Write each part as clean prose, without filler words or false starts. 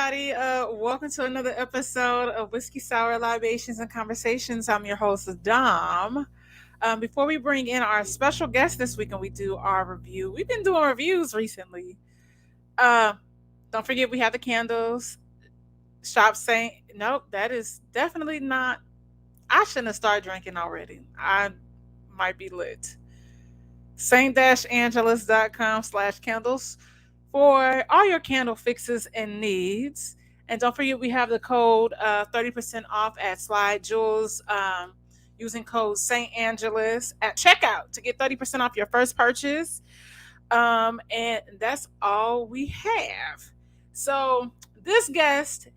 everybody. Welcome to another episode of Whiskey Sour Libations and Conversations. I'm your host, Dom. Before we bring in our special guest this week and we do our review, we've been doing reviews recently. Uh, don't forget we have the candles. Shop Saint. Nope, that is definitely not. I shouldn't have started drinking already. I might be lit. Saint-angelus.com/candles for all your candle fixes and needs. And don't forget, we have the code 30% off at Slide Jewels using code St. Angelus at checkout to get 30% off your first purchase. And that's all we have. So, this guest,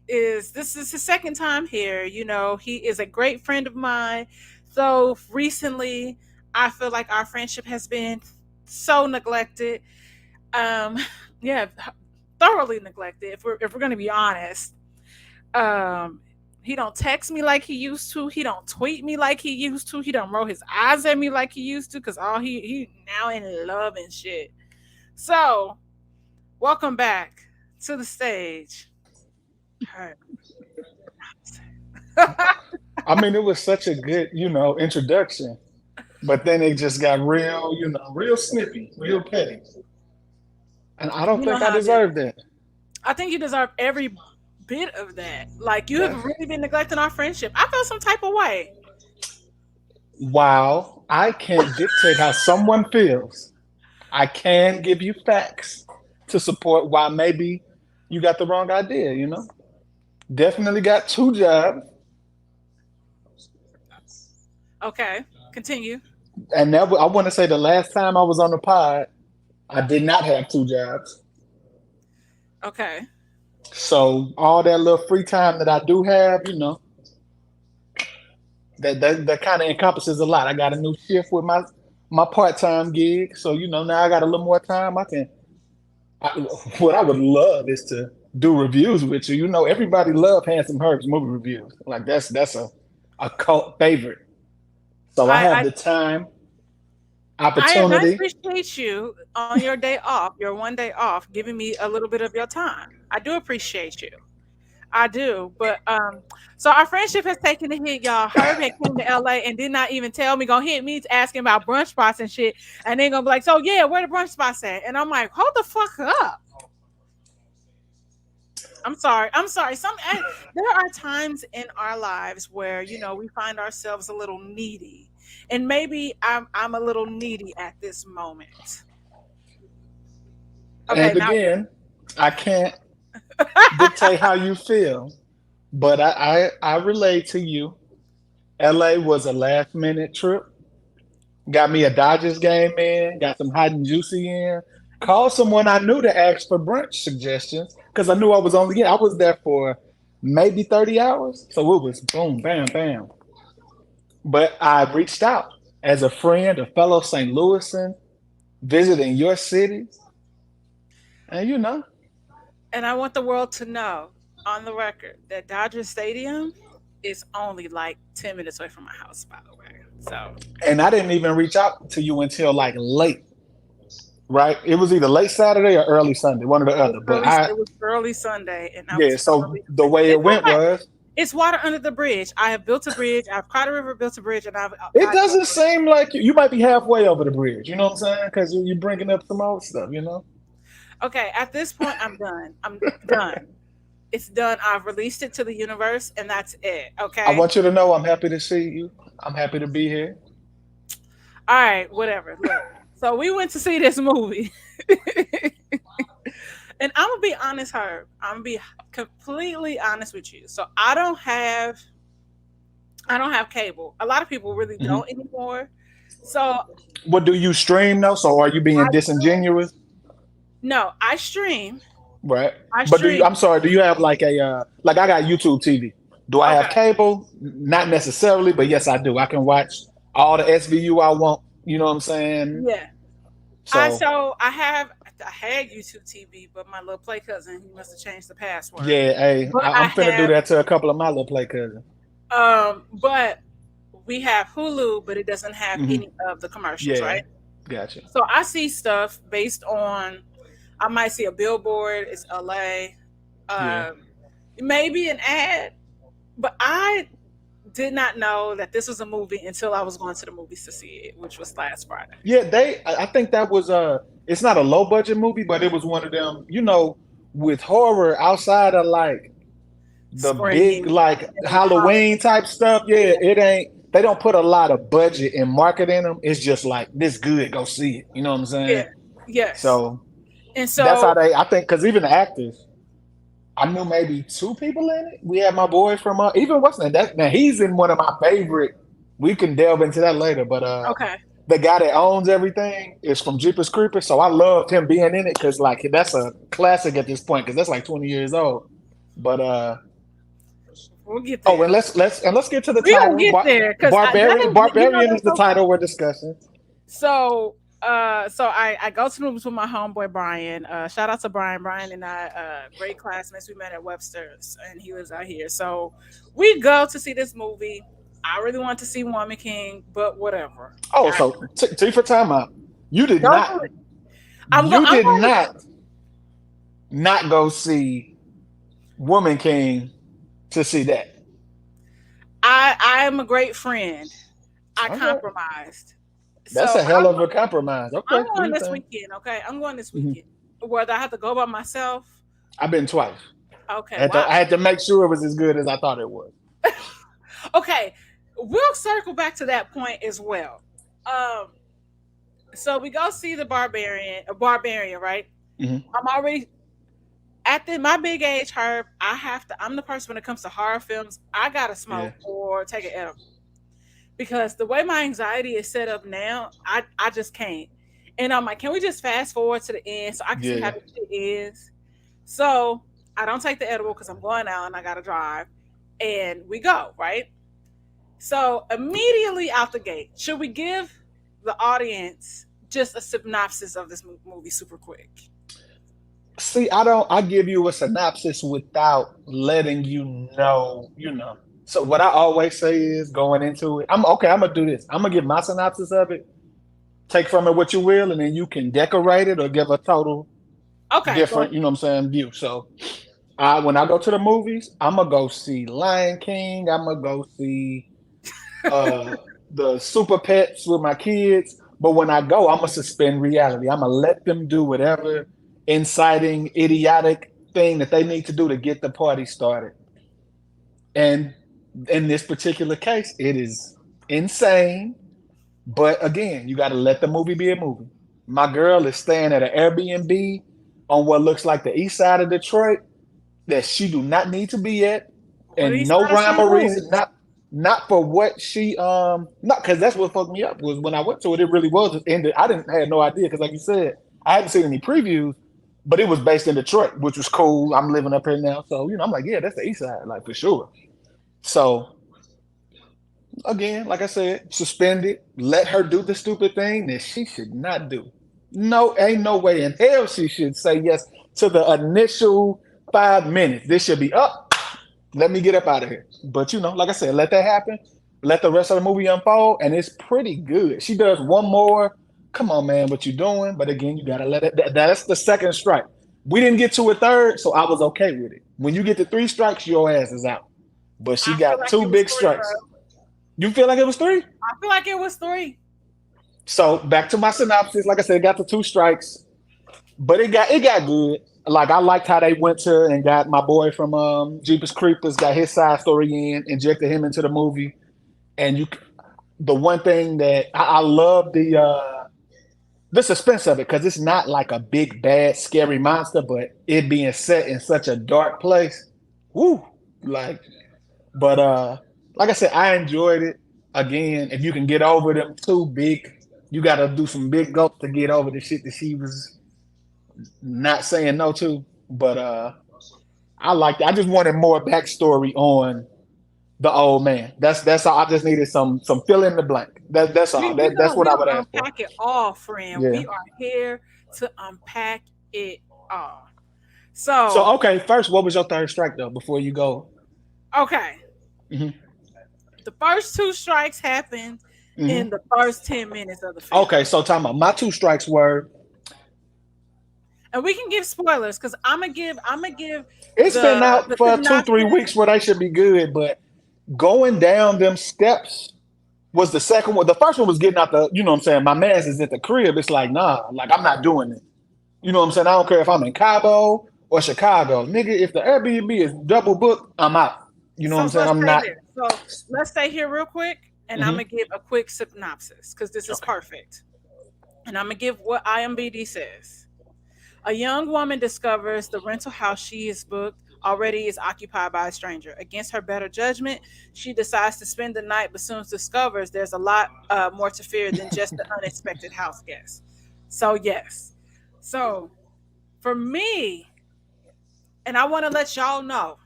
this is his second time here. You know, he is a great friend of mine. So, recently, I feel like our friendship has been so neglected. Um, yeah, thoroughly neglected. If we're gonna be honest, um, he don't text me like he used to. He don't tweet me like he used to. He don't roll his eyes at me like he used to. Cause all he now in love and shit. So welcome back to the stage. Alright. I mean, it was such a good, introduction, but then it just got real, real snippy, real petty. And I don't You know think I how it is. deserved that. I think you deserve every bit of that. Like you have That's really been neglecting our friendship. I feel some type of way. While I can't dictate how someone feels, I can give you facts to support why maybe you got the wrong idea. Definitely got two jobs, Okay, continue. and I want to say the last time I was on the pod, I did not have two jobs. Okay. So all that little free time that I do have, that kind of encompasses a lot. I got a new shift with my part time gig, so now I got a little more time. I, what I would love is to do reviews with you. Everybody love Handsome Herb's movie reviews. Like that's a cult favorite. So I have I the time, I opportunity, appreciate you on your day off, your one day off, giving me a little bit of your time. I do appreciate you. I do, but so our friendship has taken a hit, y'all. Herb had came to LA and did not even tell me. Gonna hit me asking about brunch spots and shit, and then gonna be like, "So yeah, where the brunch spots at?" And I'm like, "Hold the fuck up." I'm sorry. I'm sorry. There are times in our lives where we find ourselves a little needy, and maybe I'm a little needy at this moment. Okay, and now again, I can't dictate how you feel, but I relate to you. LA was a last minute trip. Got me a Dodgers game in, got some hot and juicy in. Called someone I knew to ask for brunch suggestions because I knew I was there for maybe 30 hours. So it was boom, bam, bam. But I reached out as a friend, a fellow St. Louisan, visiting your city. And and I want the world to know on the record that Dodger Stadium is only like 10 minutes away from my house, by the way. So and I didn't even reach out to you until like late, right? It was either late Saturday or early Sunday, one or the other. But it was early Sunday, and I yeah, was so thoroughly the way it's it went not was, it's water under the bridge. I have built a bridge. I've cried a river, built a bridge, and I've it gotten doesn't over it. seem like you might be halfway over the bridge. You know what I'm saying? Because you're bringing up some old stuff. Okay, at this point, I'm done. I'm done. It's done. I've released it to the universe, and that's it. I Okay. want you to know I'm happy to see you. I'm happy to be here. All right. Whatever. Look. So we went to see this movie, and I'm gonna be honest, Herb. I'm gonna be completely honest with you. So I don't have cable. A lot of people really Mhm. don't anymore. So What do you stream though? So are you being I disingenuous? no, I stream. Right. I But stream. I'm sorry, do you have like like I got YouTube TV. Do I have Okay. cable? Not necessarily, but yes, I do. I can watch all the SVU I want. You know what I'm saying? Yeah. I So so I had YouTube TV, but my little play cousin he must have changed the password. yeah, hey, But I I'm finna do have that to a couple of my little play cousins. but we have Hulu, but it doesn't have Hmm. any of the commercials, Yeah, right? gotcha. So I see stuff based on I might see a billboard, it's LA. Yeah. Um, maybe an ad, but I did not know that this was a movie until I was going to the movies to see it, which was last Friday. Yeah, I think that was it's not a low budget movie, but it was one of them, with horror outside of like the big Scream like and Halloween type stuff. Yeah, yeah, it ain't they don't put a lot of budget and market in them. It's just like this good, go see it. You know what I'm yeah, saying? yes. So And that's how so, I think, because even the actors, I knew maybe two people in it. We had my boy from even what's that? Now he's in one of my favorite. We can delve into that later, but okay, the guy that owns everything is from Jeepers Creepers, so I loved him being in it because like that's a classic at this point because that's like 20 years old. But we'll get oh, and there. let's get to the We gonna title. get there because that Barbarian is, Barbarian is that's the so title funny. we're discussing. So, I go to the movies with my homeboy Brian. Shout out to Brian. Brian and I, great classmates. We met at Webster's, and he lives out here. So we go to see this movie. I really want to see Woman King, but whatever. Oh, I so for time out. You did don't not do it. you I'm did going. not go see Woman King to see that. I am a great friend. I Okay. compromised. That's So a hell of a compromise. I'm Okay, do going your this thing. weekend. Okay, I'm going this Mhm. weekend. Whether I have to go by myself. I've been twice. Okay, wow. I had to make sure it was as good as I thought it was. Okay, we'll circle back to that point as well. Um, so we go see the Barbarian, right? Hmm. I'm already at my big age, Herb. I have to. I'm the person when it comes to horror films. I gotta Yeah, smoke or take an edible because the way my anxiety is set up now, I just can't. And I'm like, can we just fast forward to the end so I can see how yeah. this shit is? So I don't take the edible because I'm going out and I gotta drive, and we go right. So immediately out the gate, should we give the audience just a synopsis of this movie super quick? See, I don't. I give you a synopsis without letting you know. So what I always say is going into it. I'm okay. I'm gonna do this. I'm gonna give my synopsis of it. Take from it what you will, and then you can decorate it or give a total Okay, go different. ahead. You know what I'm saying? View. So when I go to the movies, I'm gonna go see Lion King. I'm gonna go see uh the Super Pets with my kids. But when I go, I'm gonna suspend reality. I'm gonna let them do whatever inciting, idiotic thing that they need to do to get the party started. And in this particular case, it is insane. But again, you got to let the movie be a movie. My girl is staying at an Airbnb on what looks like the east side of Detroit that she do not need to be at, What and these no guys rhyme St. or Louis? reason. Not for what she not because that's what fucked me up was when I went to it. It really was ended. I didn't had no idea because like you said, I hadn't seen any previews, but it was based in Detroit, which was cool. I'm living up here now, so I'm like, yeah, that's the east side, like for sure. So again, like I said, suspend it, let her do the stupid thing that she should not do. No, ain't no way in hell she should say yes to the initial 5 minutes. This should be up. Let me get up out of here. But like I said, let that happen. Let the rest of the movie unfold, and it's pretty good. She does one more. Come on, man, what you doing? But again, you gotta let it. That's the second strike. We didn't get to a third, so I was okay with it. When you get to three strikes, your ass is out. But she I feel got like two it was big three, strikes. bro. You feel like it was three? I feel like it was three. So back to my synopsis. Like I said, it got to two strikes, but it got good. Like I liked how they went to and got my boy from Jeepers Creepers, got his side story in, injected him into the movie. And the one thing that I love the suspense of it because it's not like a big bad scary monster, but it being set in such a dark place. Woo! Like, but like I said, I enjoyed it. Again, if you can get over them two big, you got to do some big gulps to get over the shit that she was not saying no to. But I liked it. I just wanted more backstory on the old man. That's all. I just needed some fill in the blank. That's all. That's We what I would gonna ask for. unpack it all, friend. Yeah. We are here to unpack it all. So So, okay, first, what was your third strike though? Before you go. okay, Hmm. the first two strikes happened in Hmm. the first 10 minutes of the film. Okay, so time out. My two strikes were And we can give spoilers because I'm gonna give It's been the out for two, 3 weeks synopsis. where they should be good, but going down them steps was the second one. The first one was getting out the, you know what I'm saying? My man's is at the crib. It's like, nah, like I'm not doing it. You know what I'm saying? I don't care if I'm in Cabo or Chicago. Nigga, if the Airbnb is double booked, I'm out. You know what I'm So saying? let's I'm stay not. there. So let's stay here real quick, and I'm Hmm. gonna give a quick synopsis because this is Okay. perfect. And I'm gonna give what IMBD says. A young woman discovers the rental house she is booked already is occupied by a stranger. Against her better judgment, she decides to spend the night, but soon discovers there's a lot more to fear than just the unexpected house guest. So yes. So for me, and I want to let y'all know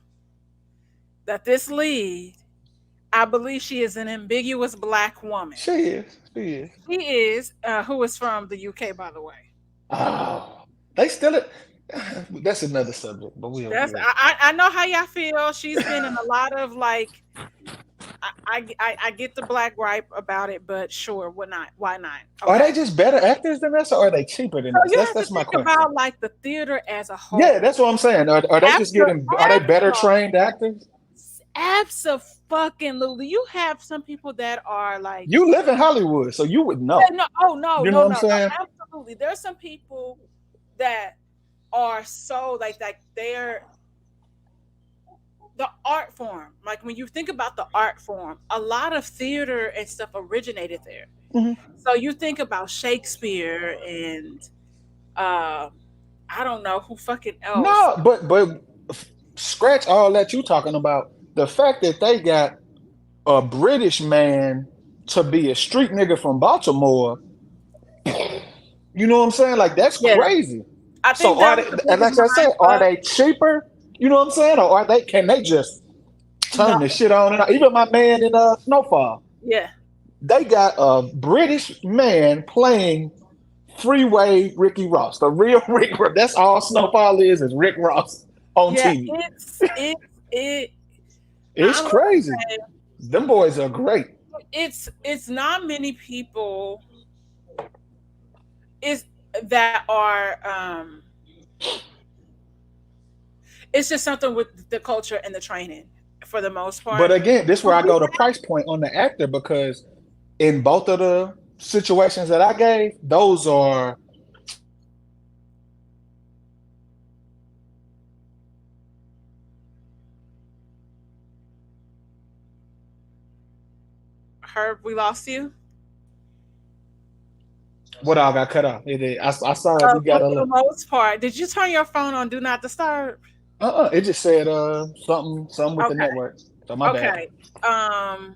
that this lead, I believe she is an ambiguous black woman. She is. She is. She is, who is from the UK, by the way. Oh, they still it. That's another subject, but That's we'll. I know how y'all feel. She's been in a lot of like I get the black gripe about it, but sure, what not? Why not? Are they Okay. just better actors than us, or are they cheaper than So us? you That's have to that's my think question. about like the theater as a Yeah, whole. that's what I'm saying. Are they just Abso, getting? Are they better abso, trained actors? Absolutely. You have some people that are like, You live in Hollywood, so you would yeah, know. no, oh no, You know no, what I'm no, no, saying? absolutely. There's some people that are so like they're the art form. Like when you think about the art form, a lot of theater and stuff originated there. Hmm. So you think about Shakespeare and uh, I don't know who fucking else. No, but scratch all that you talking about. The fact that they got a British man to be a street nigga from Baltimore, you know what I'm saying? Like that's Yeah, crazy. I So think are that they? was the And biggest like I said, mind are fuck. they cheaper? You know what I'm saying? Or are they? Can they just turn No, the shit on and on? Even my man in Snowfall, yeah, they got a British man playing freeway Ricky Ross, the real Rick Ross. That's all Snowfall is Rick Ross on yeah. TV. It. It's I'm gonna crazy. say Them boys are great. it's not many people is that are it's just something with the culture and the training for the most But part. again, this is But where I we go to price point on the actor because in both of the situations that I gave, those are Herb, we lost you. what I got cut off. I saw it. We got But a for the little. most part, did you turn your phone on Do Not Disturb? It just said something with the Okay, network. So my bad. okay. Um,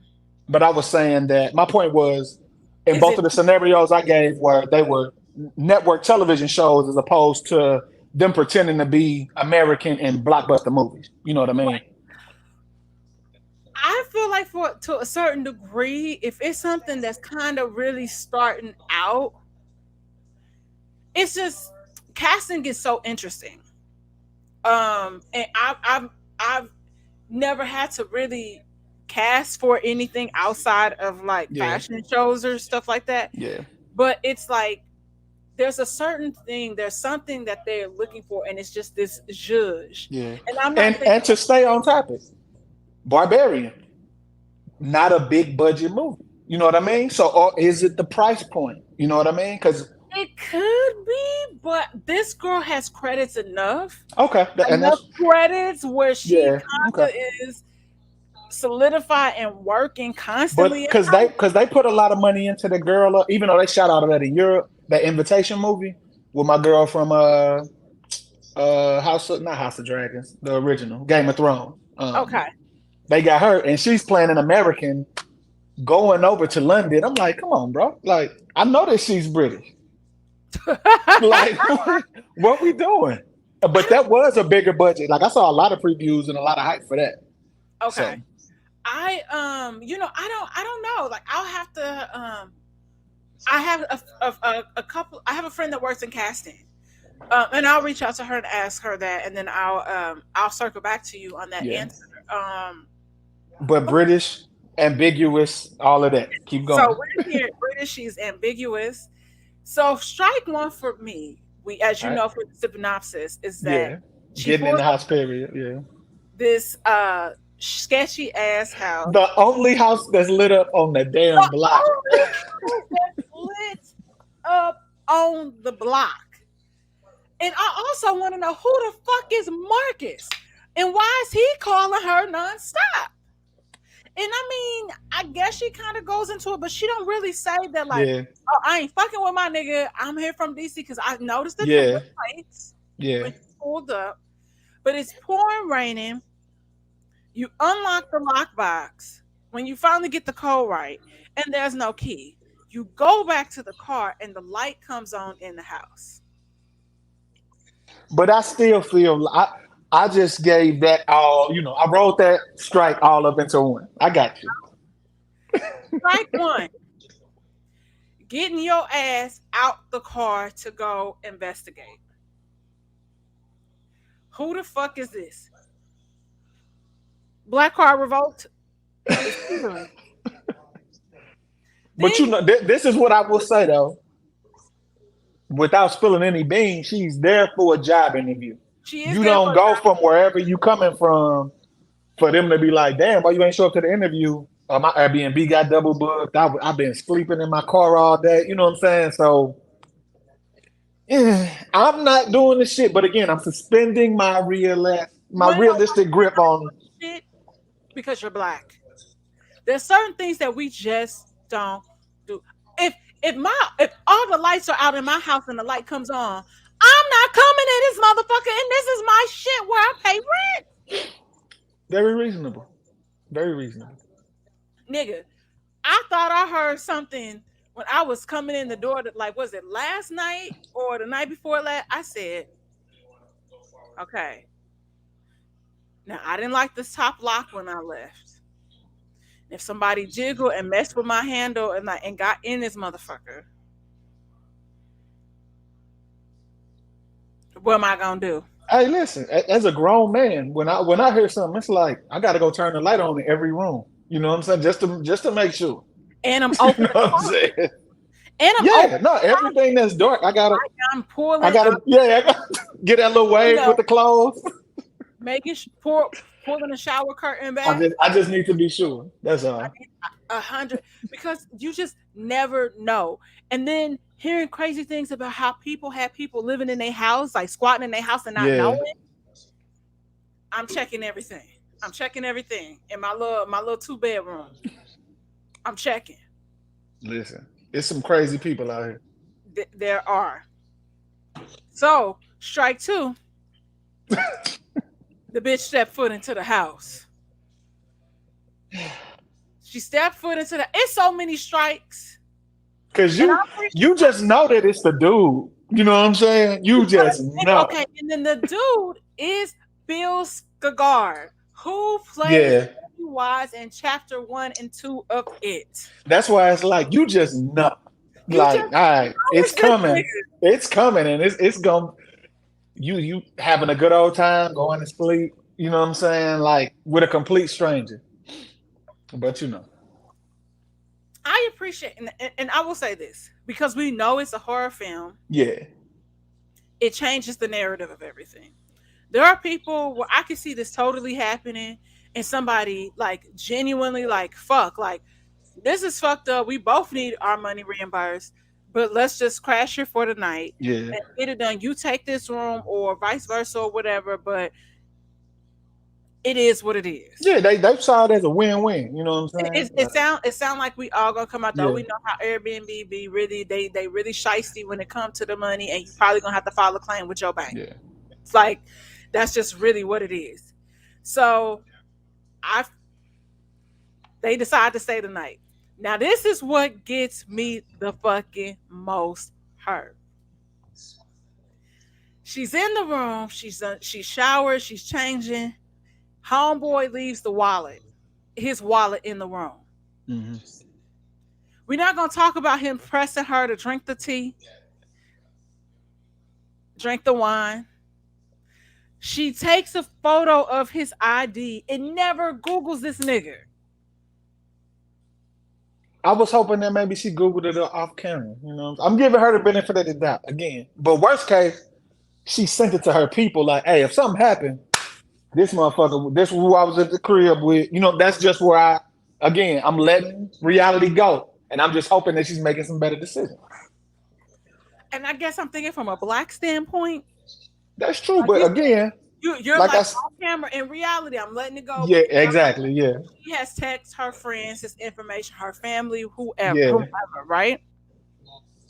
But I was saying that my point was in is both of it the scenarios I gave where they were network television shows as opposed to them pretending to be American in blockbuster movies. You know what I mean? right? I feel like for to a certain degree, if it's something that's kind of really starting out, it's just casting gets so interesting. And I've never had to really cast for anything outside of like Yeah, fashion shows or stuff like that. yeah, But it's like there's a certain thing, there's something that they're looking for, and it's just this zhuzh. yeah. And I'm not And saying to stay on topic, Barbarian, not a big budget movie. You know what I mean? So or is it the price point? You know what I mean? Because it could be, but this girl has credits enough, okay, and enough that's credits where she yeah, okay. kind of is solidified and working But constantly. And because they put a lot of money into the girl, even though they shot out of that in Europe, that Invitation movie with my girl from House of not House of Dragons, the original Game of Thrones. okay. They got her, and she's playing an American going over to London. I'm like, come on, bro. Like, I know that she's British. Like, what we doing? But that was a bigger budget. Like, I saw a lot of previews and a lot of hype for that. So, Okay. I don't know. Like I'll have to I have a couple I have a friend that works in casting. And I'll reach out to her and ask her that, and then I'll circle back to you on that yeah. answer. Um But British, ambiguous, all of that. Keep so going. we're here British, she's ambiguous. So strike one for me. We, as you I, know, for the synopsis, is that yeah. she Getting in pulls the house period. Yeah. this sketchy ass house. The only house that's lit up on the The damn block. only house that's lit up on the block. And I also want to know who the fuck is Marcus? And why is he calling her nonstop? And I mean, I guess she kind of goes into it, but she don't really say that like, Yeah. oh, I ain't fucking with my nigga. I'm here from DC because I noticed the number Yeah. plates Yeah. when she pulled up. But it's pouring raining. You unlock the lockbox when you finally get the code right, and there's no key. You go back to the car, and the light comes on in the house. But I still feel I just gave that all, I rolled that strike all up into one. I got you. Strike one, getting your ass out the car to go investigate. Who the fuck is this? Black Card Revolt is tutoring. But Then this is what I will say though, without spilling any beans, she's there for a job interview. she is You there don't for go from wherever you coming from for them to be like, damn, why you ain't show up to the interview? My Airbnb got double booked. I've been sleeping in my car all day. You know what I'm saying? So I'm not doing the shit. But again, I'm suspending my you know why realistic grip on. shit? Because you're black. There's certain things that we just don't do. If if all the lights are out in my house and the light comes on, I'm not coming in this motherfucker, and this is my shit where I pay rent. Very reasonable. Very reasonable. Nigga, I thought I heard something when I was coming in the door that like was it last night or the night before last? I said, okay. Now I didn't like this top lock when I left. If somebody jiggled and messed with my handle and got in this motherfucker, what am I gonna do? Hey, listen, as a grown man, when I hear something, it's like I gotta go turn the light on in every room. You know what I'm saying? Just to make sure. And I'm You opening know the what I'm closet. saying? And I'm Yeah, opening no, the closet. everything that's dark, I'm I pulling gotta, up, yeah, I gotta get that little you wave know, with the clothes. pulling the shower curtain I back. just, I just need to be sure. That's all. 100 because you just never know. And then hearing crazy things about how people have people living in their house, like squatting in their house and not Yeah, knowing. I'm checking everything. I'm checking everything in my little two bedroom. I'm checking. listen, it's some crazy people out here. There are. So strike two, the bitch stepped foot into the house. She stepped foot into the. It's so many strikes, Cause and you I'm pretty you just know that it's the dude. You know what I'm saying? You just know. okay. And then the dude is Bill Skarsgård, who plays Yeah. Pennywise in chapter one and two of it. That's why it's like you just know. You Like, just all right, know it's it's this coming. nigga. It's coming and it's going you having a good old time, going to sleep, you know what I'm saying? Like with a complete stranger. But you know. I appreciate, and I will say this because we know it's a horror film. Yeah. It changes the narrative of everything. There are people where I can see this totally happening, and somebody like genuinely like fuck, like this is fucked up. We both need our money reimbursed, but let's just crash here for the night Yeah. and get it done. You take this room, or vice versa, or whatever. But it is what it is. Yeah, they saw it as a win-win, you know what I'm It, saying? it, it sound it sound like we all gonna come out though. Yeah. We know how Airbnb be really they really shisty when it comes to the money, and you probably gonna have to file a claim with your bank. Yeah. It's like that's just really what it is. So I they decide to stay the night. Now this is what gets me the fucking most hurt. She's in the room. She showered. She's changing. Homeboy leaves his wallet in the room. Hmm. We're not gonna talk about him pressing her to drink the tea, drink the wine. She takes a photo of his ID and never Googles this nigga. I was hoping that maybe she Googled it off camera. You know, I'm giving her the benefit of the doubt again. But worst case, she sent it to her people like, "Hey, if something happened, this motherfucker, this is who I was at the crib with." You know, that's just where again, I'm letting reality go, and I'm just hoping that she's making some better decisions. And I guess I'm thinking from a black standpoint. That's true, Like but again, you're like like off camera. In reality, I'm letting it go. yeah, But exactly, yeah, she has texted her friends, his information, her family, yeah. whoever, right?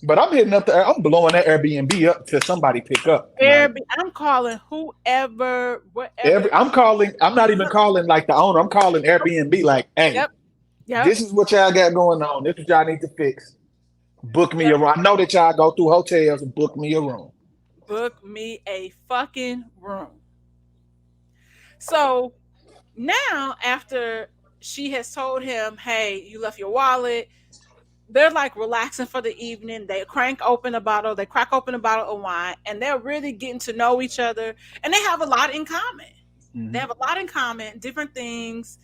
But I'm hitting up I'm blowing that Airbnb up till somebody pick up. Like Airbnb, I'm calling whoever, whatever. I'm calling. I'm not even calling like the owner. I'm calling Airbnb. Like, hey, Yep, yep, this is what y'all got going on. This is what y'all need to fix. Book me yep. a room. I know that y'all go through hotels and book me a room. Book me a fucking room. So now, after she has told him, "Hey, you left your wallet," they're like relaxing for the evening. They crack open a bottle of wine, and they're really getting to know each other. And they have a lot in common. They Hmm. have a lot in common, different things.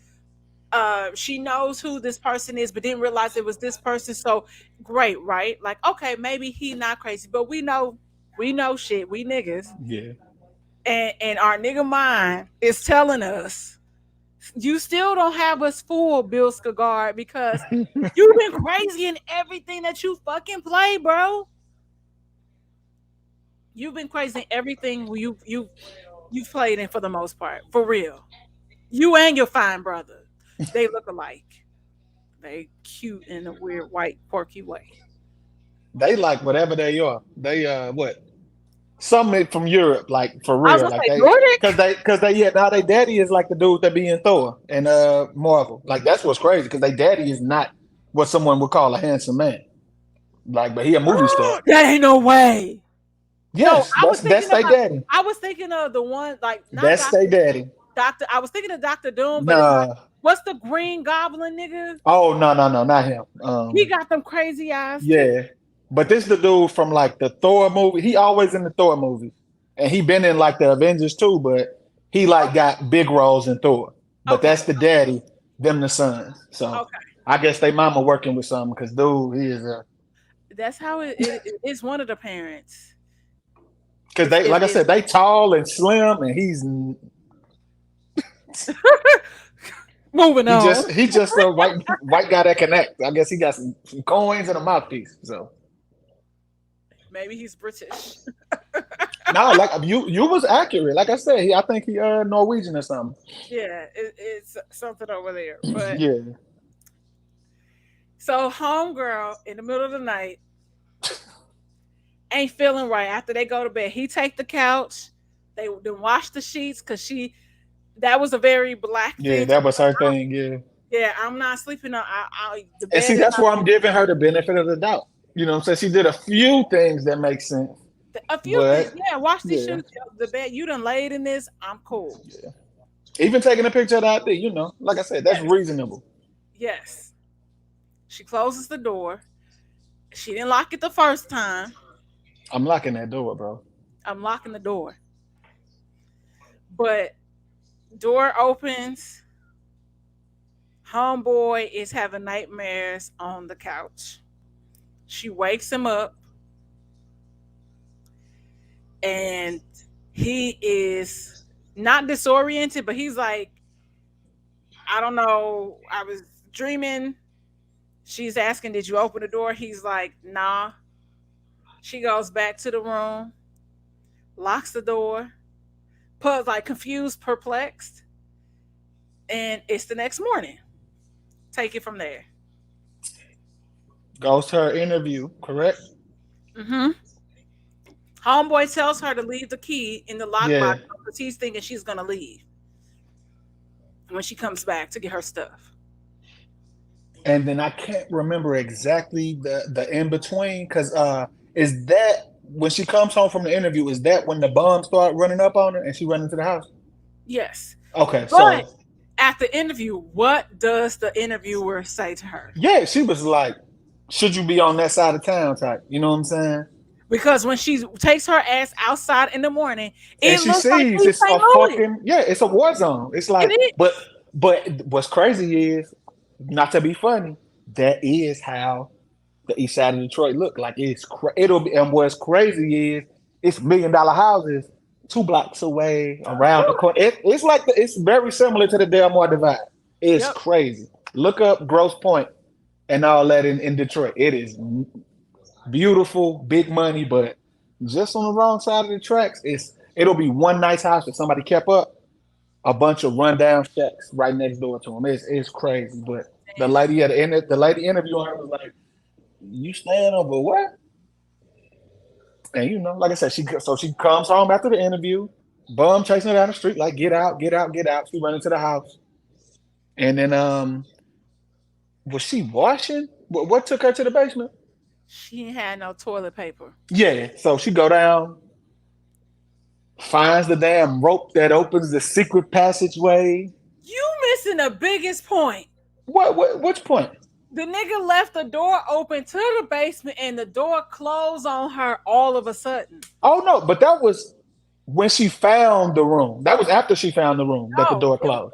She knows who this person is, but didn't realize it was this person. So great, right? Like, okay, maybe he not crazy, but we know shit. We niggas, Yeah. and our nigga mind is telling us you still don't have us full, Bill Skagard, because you've been crazy in everything that you fucking play, bro. You've been crazy in everything you've played in for the most part, for real. You and your fine brother, they look alike. They cute in a weird white quirky way. They like whatever they are. They what? Some from Europe, like for I was real. gonna Like say Nordic. cause they yeah, now they daddy is like the dude that be in Thor and Marvel. Like that's what's crazy because they daddy is not what someone would call a handsome man. Like, but he a movie star. That ain't no way. No, Yes, that's they daddy. I was thinking of the one like not That's they daddy. Doctor. I was thinking of Doctor Doom, but it's not. Nah. What's the Green Goblin nigga? Oh no, not him. He got them crazy eyes too. Yeah, but this the dude from like the Thor movie. He always in the Thor movies, and he been in like the Avengers too. But he like got big roles in Thor. But Okay, that's the daddy, them the sons. So okay. I guess they mama working with something because dude, he is a That's how it's one of the parents. because they It like I is said they tall and slim, and moving on. he just a white guy that connect. I guess he got some coins and a mouthpiece. So Maybe he's British. no, like you was accurate. Like I said, I think he Norwegian or something. Yeah, it's something over there. But Yeah. so homegirl in the middle of the night ain't feeling right after they go to bed. He take the couch. They then wash the sheets because that was a very black Yeah, thing to that be was like, her thing. Yeah, yeah, I'm not sleeping on the and see, bed is that's not why I'm giving her the benefit of the doubt. You know what I'm saying? She did a few things that make sense, a few things. but Yeah, wash these yeah, shoes. The bed you done laid in this. I'm cool. yeah. Even taking a picture of that thing, like I said, that's Yes, reasonable. yes. She closes the door. She didn't lock it the first time. I'm locking that door, bro. I'm locking the door. But door opens. Homeboy is having nightmares on the couch. She wakes him up and he is not disoriented, but he's like, I don't know. I was dreaming. She's asking, did you open the door? He's like, nah. She goes back to the room, locks the door, put like confused, perplexed, and it's the next morning. Take it from there. Goes to her interview, correct? Mm-hmm. Homeboy tells her to leave the key in the lockbox Yeah. because he's thinking she's gonna leave when she comes back to get her stuff. And then I can't remember exactly the in between because is that when she comes home from the interview? Is that when the bombs start running up on her and she run into the house? Yes. Okay, But so at the interview, what does the interviewer say to her? yeah, she was like, "Should you be on that side of town?" Type. You know what I'm saying? Because when she takes her ass outside in the morning, And it she looks like sees East it's St. a Louis. fucking yeah, it's a war zone. It's It like, is. but what's crazy is not to be funny. that is how the east side of Detroit look. Like it'll be, and what's crazy is it's $1 million houses 2 blocks away around the Woo. corner. It's like it's very similar to the Delmar Divide. It's Yep. crazy. Look up Grosse Point and all that in Detroit. It is beautiful, big money, but just on the wrong side of the tracks. It'll be one nice house that somebody kept up, a bunch of rundown shacks right next door to them. It's crazy. But the Damn. lady at the end, the lady interviewing her was like, "You staying over what?" And like I said, she comes home after the interview, bum chasing her down the street, like get out, get out, get out. She run into the house, and then was she washing? What took her to the basement? She ain't had no toilet paper. Yeah, so she go down, finds the damn rope that opens the secret passageway. You missing the biggest point. Which point? The nigga left the door open to the basement and the door closed on her all of a sudden. Oh no, but that was when she found the room. That was after she found the room that the No, door closed.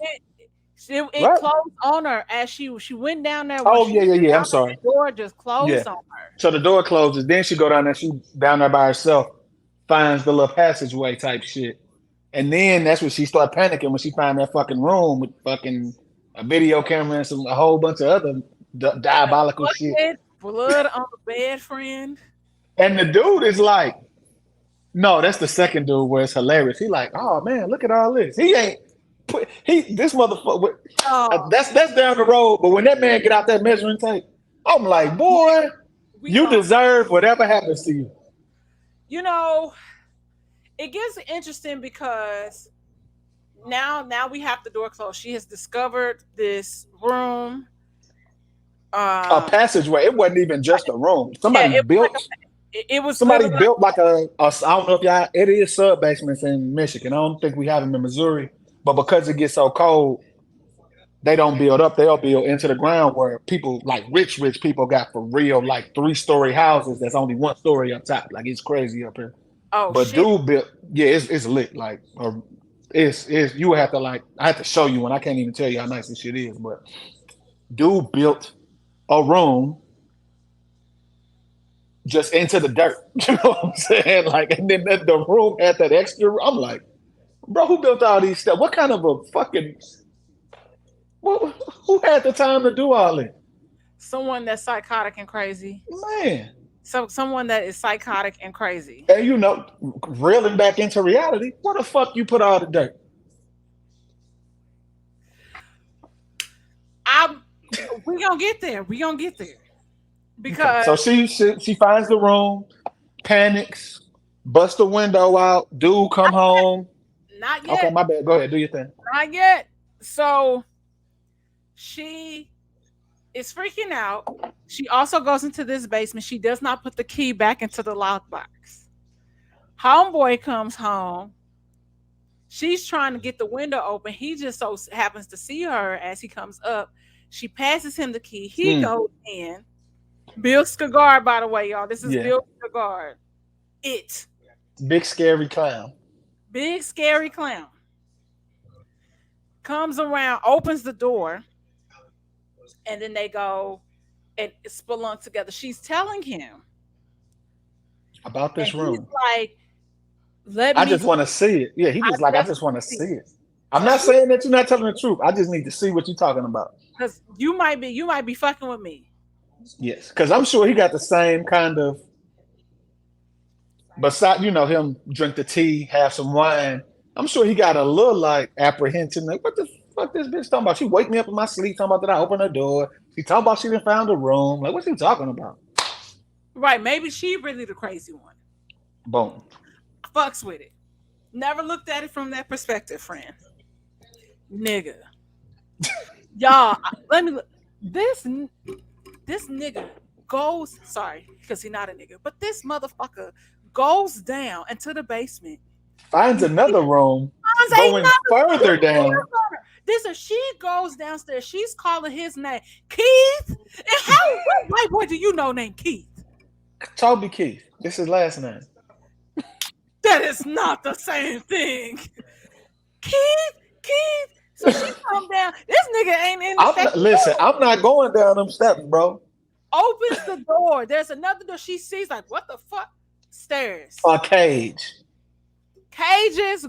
it Right? closed on her as she went down there. When Oh she yeah, yeah, went yeah. I'm down there, sorry. the door just Yeah. closed on her. So the door closes. Then she go down there. She down there by herself, finds the little passageway type shit, and then that's when she start panicking when she find that fucking room with fucking a video camera and a whole bunch of other diabolical shit. Blood on the bed, friend. And the dude is like, no, that's the second dude where it's hilarious. He like, oh man, look at all this. He ain't put this motherfucker. Oh, That's down the road. But when that man get out that measuring tape, I'm like, boy, we you gonna, deserve whatever happens to you. you know, it gets interesting because now we have the door closed. She has discovered this room. A Um, passageway. It wasn't even just a room. yeah, Somebody it was like built. it was Somebody literally built like I don't know if y'all. It is sub basements in Michigan. I don't think we have them in Missouri. But because it gets so cold, they don't build up. They'll build into the ground where people like rich people got for real like 3-story houses. That's only 1 story up top. Like it's crazy up here. oh But shit. dude built. Yeah, it's lit. Like it's you would have to like. I have to show you one. I can't even tell you how nice this shit is. But dude built a room just into the dirt. You know what I'm saying? Like, and then the room had that extra. I'm like, bro, who built all these stuff? What kind of a fucking who had the time to do all this? Someone that's psychotic and crazy. Man. So someone that is psychotic and crazy. And reeling back into reality, where the fuck you put all the dirt? I we gonna get there. We gonna get there Okay. because So she finds the room, panics, busts the window out, dude come home. not Okay, yet, my bad. Go ahead, do your thing. not yet. So she is freaking out. She also goes into this basement. She does not put the key back into the lockbox. Homeboy comes home. She's trying to get the window open. He just so happens to see her as he comes up. She passes him the key. He Mm, goes in. Bill Skagard, by the way, y'all. This is yeah. Bill Skagard. It. Big scary clown. Big scary clown. Comes around, opens the door, and then they go and spelunk together. She's telling him, About and this he's room. like, "Let I me. just want to see it. Yeah, he I was like, I just just want to see see it." it. I'm So not she, saying that you're not telling the truth. I just need to see what you're talking about. because you might be fucking with me. Yes, because I'm sure he got the same kind of. Besides, him drink the tea, have some wine. I'm sure he got a little like apprehension. Like, what the fuck this bitch talking about? She wake me up in my sleep talking about that I open her door. She talking about she didn't found a room. Like, what's he talking about? Right? Maybe she really the crazy one. Boom. Fucks with it. Never looked at it from that perspective, friend. Nigga, y'all. Let me. This this nigga goes. Sorry, because he's not a nigga, but this motherfucker goes down into the basement. Finds another room, Finds going further another. down. This is she goes downstairs. She's calling his name, Keith. And what white boy do you know named Keith? Toby Keith. This is his last name. That is not the same thing. Keith, Keith. So she come down. This nigga ain't in the I'm second not, listen. floor. I'm not going down them steps, bro. Opens the door. There's another door. She sees like, what the fuck? Stairs. A cage. Cages.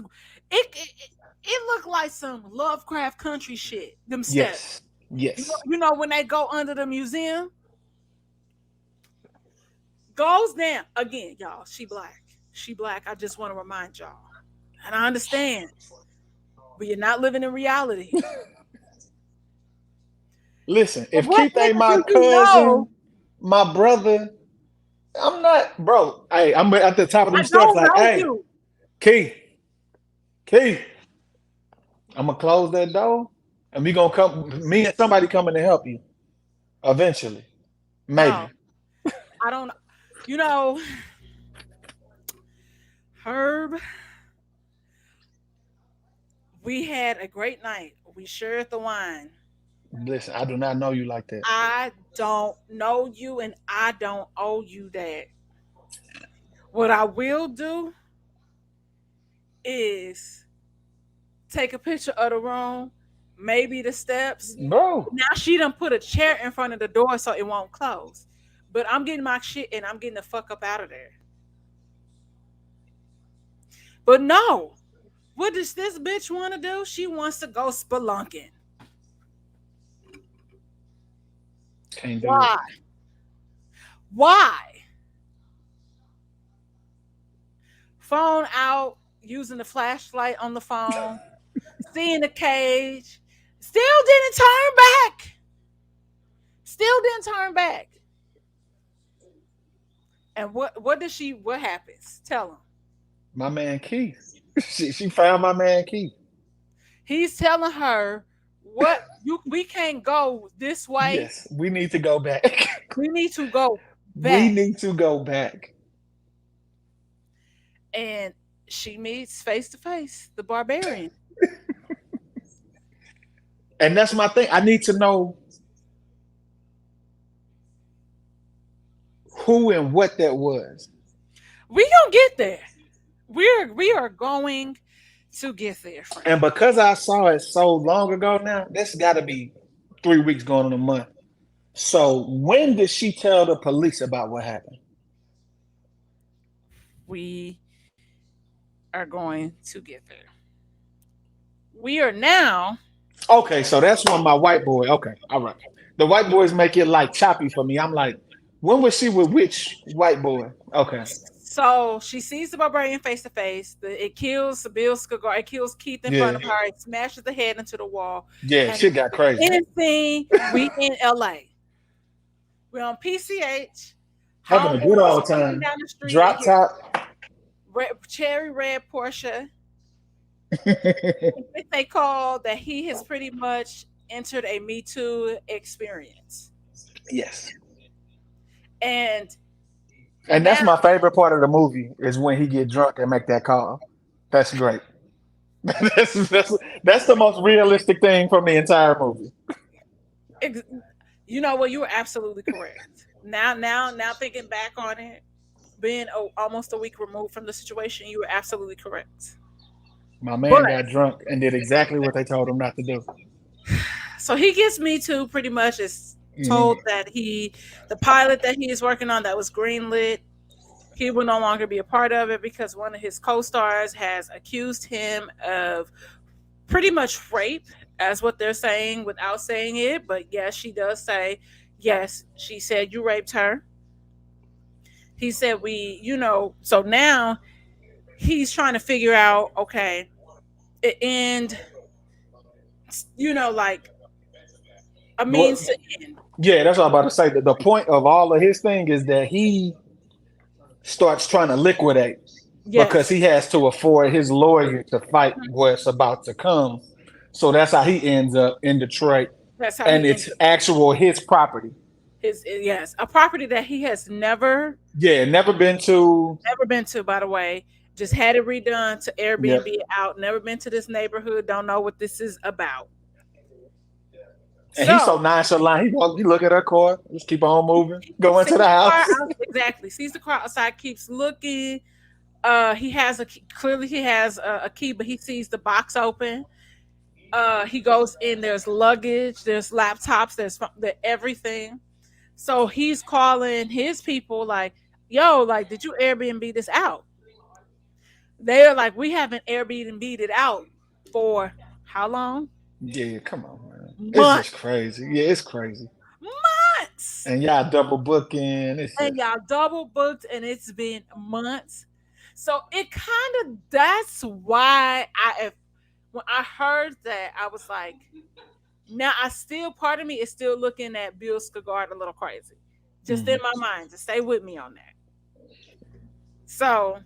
It looked like some Lovecraft country shit. Them steps. Yes. Yes. You know when they go under the museum, goes down again, y'all. She black. She black. I just want to remind y'all, and I understand, but you're not living in reality. Listen, But if what Keith ain't nigga my do you know? cousin, my brother, I'm not, bro. Hey, I'm at the top of I them steps, don't like, know hey, you. Keith, Keith, I'm gonna close that door, and we gonna come. Me and somebody coming to help you eventually, No, maybe. I don't. You know, Herb. We had a great night. We shared the wine. Listen, I do not know you like that. I don't know you, and I don't owe you that. What I will do is take a picture of the room, maybe the steps. Bro, Now she done put a chair in front of the door so it won't close. But I'm getting my shit and I'm getting the fuck up out of there. But no, what does this bitch want to do? She wants to go spelunking. can't do it. Why? Why? Phone out, using the flashlight on the phone, seeing the cage. Still didn't turn back. Still didn't turn back. And what happens? Tell him. My man Keith. She found my man Keith. He's telling her what you we can't go this way. Yes, we need to go back. We need to go We back. need to go back. And she meets face to face the barbarian. And that's my thing. I need to know who and what that was. We gonna get there. We are going to get there, friend. And because I saw it so long ago now, that's got to be 3 weeks going on a month. So when did she tell the police about what happened? We are going to get there. We are now. Okay, so that's when my white boy. Okay, all right. The white boys make it like choppy for me. I'm like, when was she with which white boy? Okay. So she sees the barbarian face to face. It kills Bill Skagar. It kills Keith in front Yeah. of her. It smashes the head into the wall. Yeah, And shit got crazy. in scene, we in LA. We're on PCH. Having a good Homeboys old coming time. down the street in Drop his top. cherry red Porsche. They call that he has pretty much entered a Me Too experience. Yes. And And now that's my favorite part of the movie is when he get drunk and make that call. That's great. That's the most realistic thing from the entire movie. ex- you know what, you were absolutely correct. Now thinking back on it, being almost a week removed from the situation, you were absolutely correct. My man But got drunk and did exactly what they told him not to do. so he gets Me Too pretty much is told Mhm. that the pilot that he is working on that was greenlit, he will no longer be a part of it because one of his co-stars has accused him of pretty much rape, as what they're saying without saying it. But yes, she does say, yes, she said you raped her. He said so now he's trying to figure out, okay, and like a What? means to end. Yeah, that's what I'm about to say. The point of all of his thing is that he starts trying to liquidate because Yes. he has to afford his lawyer to fight what's about to come. So that's how he ends up in Detroit, That's how and he it's ended actual his property. his yes, a property that he has Yeah, never been to. never been to, by the way. Just had it redone to Yep. Airbnb it out. Never been to this neighborhood. Don't know what this is about. And he's so So nonchalant. He look at her car, just keep on moving, he go sees into the the car house. out, exactly. Sees the car outside. Keeps looking. He has a key, clearly he has a key, but he sees the box open. He goes in. There's luggage. There's laptops. There's everything. So he's calling his people like, "Yo, like, did you Airbnb this out?" They're like, "We haven't Airbnb'd it out for how long? Yeah, come on, man. It's Months, just crazy. Yeah, it's crazy. months." And y'all double booking. It's And just y'all double booked, and it's been months. So it kind of that's why when I heard that, I was like, now I still part of me is still looking at Bill Skagard a little crazy, just in mhm. my mind. Just stay with me on that. So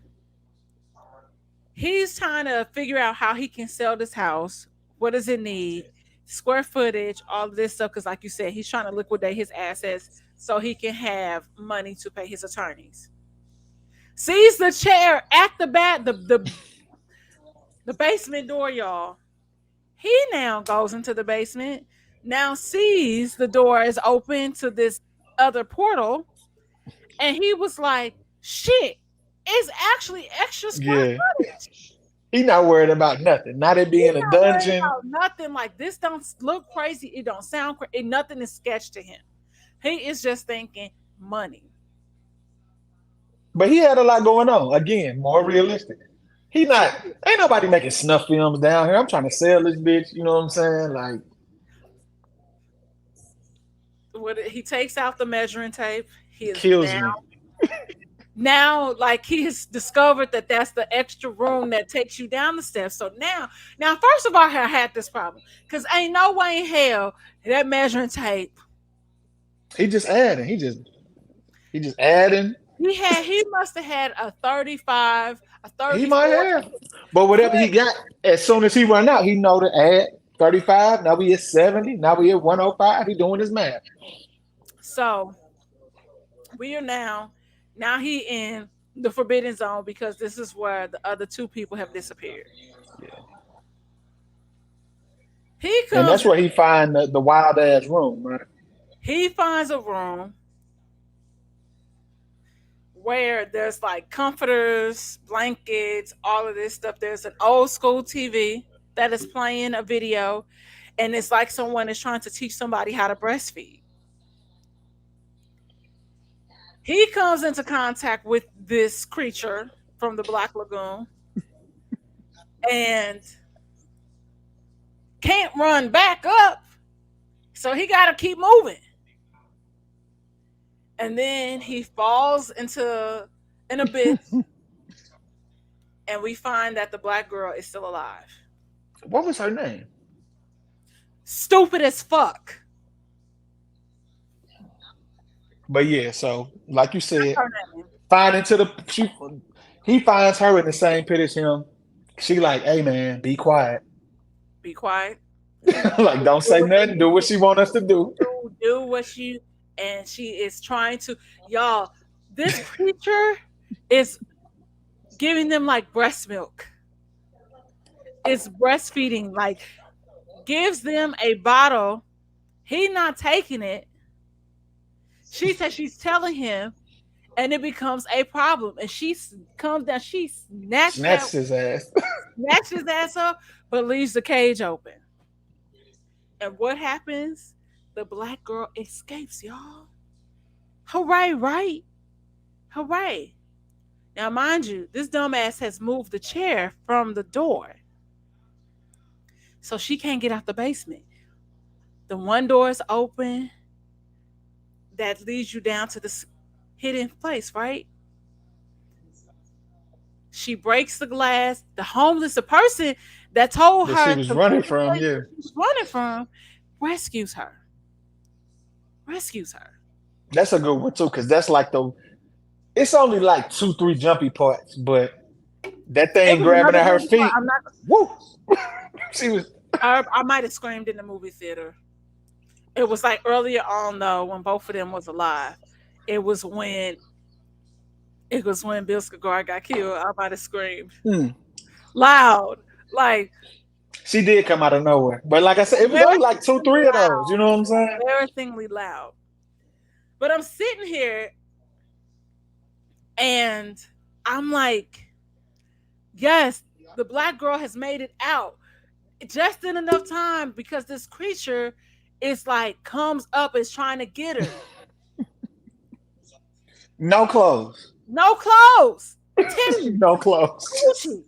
he's trying to figure out how he can sell this house. What does it need? Square footage, all of this stuff. Because, like you said, he's trying to liquidate his assets so he can have money to pay his attorneys. Sees the chair at the back, the basement door, y'all. He now goes into the basement. Now sees the door is open to this other portal, and he was like, "Shit, it's actually extra square Yeah. footage." He not worried about nothing. Not it He's being a not worried dungeon. about nothing. Like, this don't look crazy. It don't sound crazy. Nothing is sketched to him. He is just thinking money. But he had a lot going on. Again, more realistic. He not Period. ain't nobody making snuff films down here. I'm trying to sell this bitch, you know what I'm saying? Like He takes out the measuring tape. He it is kills me. now like he has discovered that that's the extra room that takes you down the steps. So now first of all, I had this problem because ain't no way in hell that measuring tape. He just adding. He just adding. He must have had a 35, a He might 34 have. But whatever he foot. got, as soon as he run out, he know to add 35. Now we at 70. Now we at 105. He doing his math. So we are now he in the forbidden zone because this is where the other two people have disappeared. Yeah. He And comes that's in, where he find the wild ass room, right? he finds a room where there's like comforters, blankets, all of this stuff. There's an old school TV that is playing a video, and it's like someone is trying to teach somebody how to breastfeed. He comes into contact with this creature from the Black Lagoon and can't run back up, so he got to keep moving. And then he falls into an abyss, and we find that the black girl is still alive. What was her name? Stupid as fuck. But yeah, so like you That's said, her name. find into the he finds her in the same pit as him. She like, hey man, be quiet. Be quiet. Like, don't Do say what you nothing. Do need what she want us to do. to do. What you and she is trying to y'all. This creature is giving them like breast milk. It's breastfeeding. Like gives them a bottle. He not taking it. She says she's telling him, and it becomes a problem. And comes down. She Snatches his ass. snatched his ass up, but leaves the cage open. And what happens? The black girl escapes, y'all. Hooray, right? Hooray. Now, mind you, this dumbass has moved the chair from the door. So she can't get out the basement. The one door is open that leads you down to this hidden place, right? She breaks the glass. The person that told That she her was to running leave the from, place yeah. that she was running from rescues her. Rescues her. That's a good one too, because that's like the it's only like two, three jumpy parts, but that It thing was grabbing another at her jumpy part. feet, I'm not. woo! She was I might have screamed in the movie theater. It was like earlier on though, when both of them was alive. It was when it was when Bill Skarsgård got killed. I might have screamed hmm. loud, like She did come out of nowhere. But like I said, it was only like two, embarrassingly three of those. You loud, know what I'm saying? embarrassingly loud. But I'm sitting here and I'm like, yes, the black girl has made it out. just in enough time because this creature is like comes up, is trying to get her. No clothes. No clothes, titties, No clothes. coochie,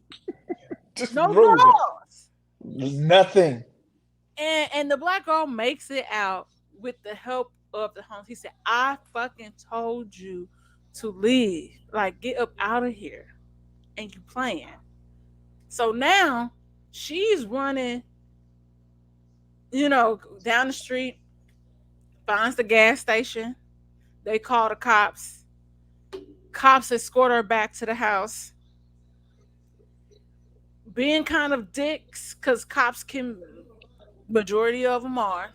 Just no moving. drawers. Nothing. And the black girl makes it out with the help of the homes. He said, "I fucking told you to leave. Like, get up out of here." And you playing. So now she's running, down the street, finds the gas station. They call the cops. Cops escort her back to the house, being kind of dicks because cops can, majority of them are.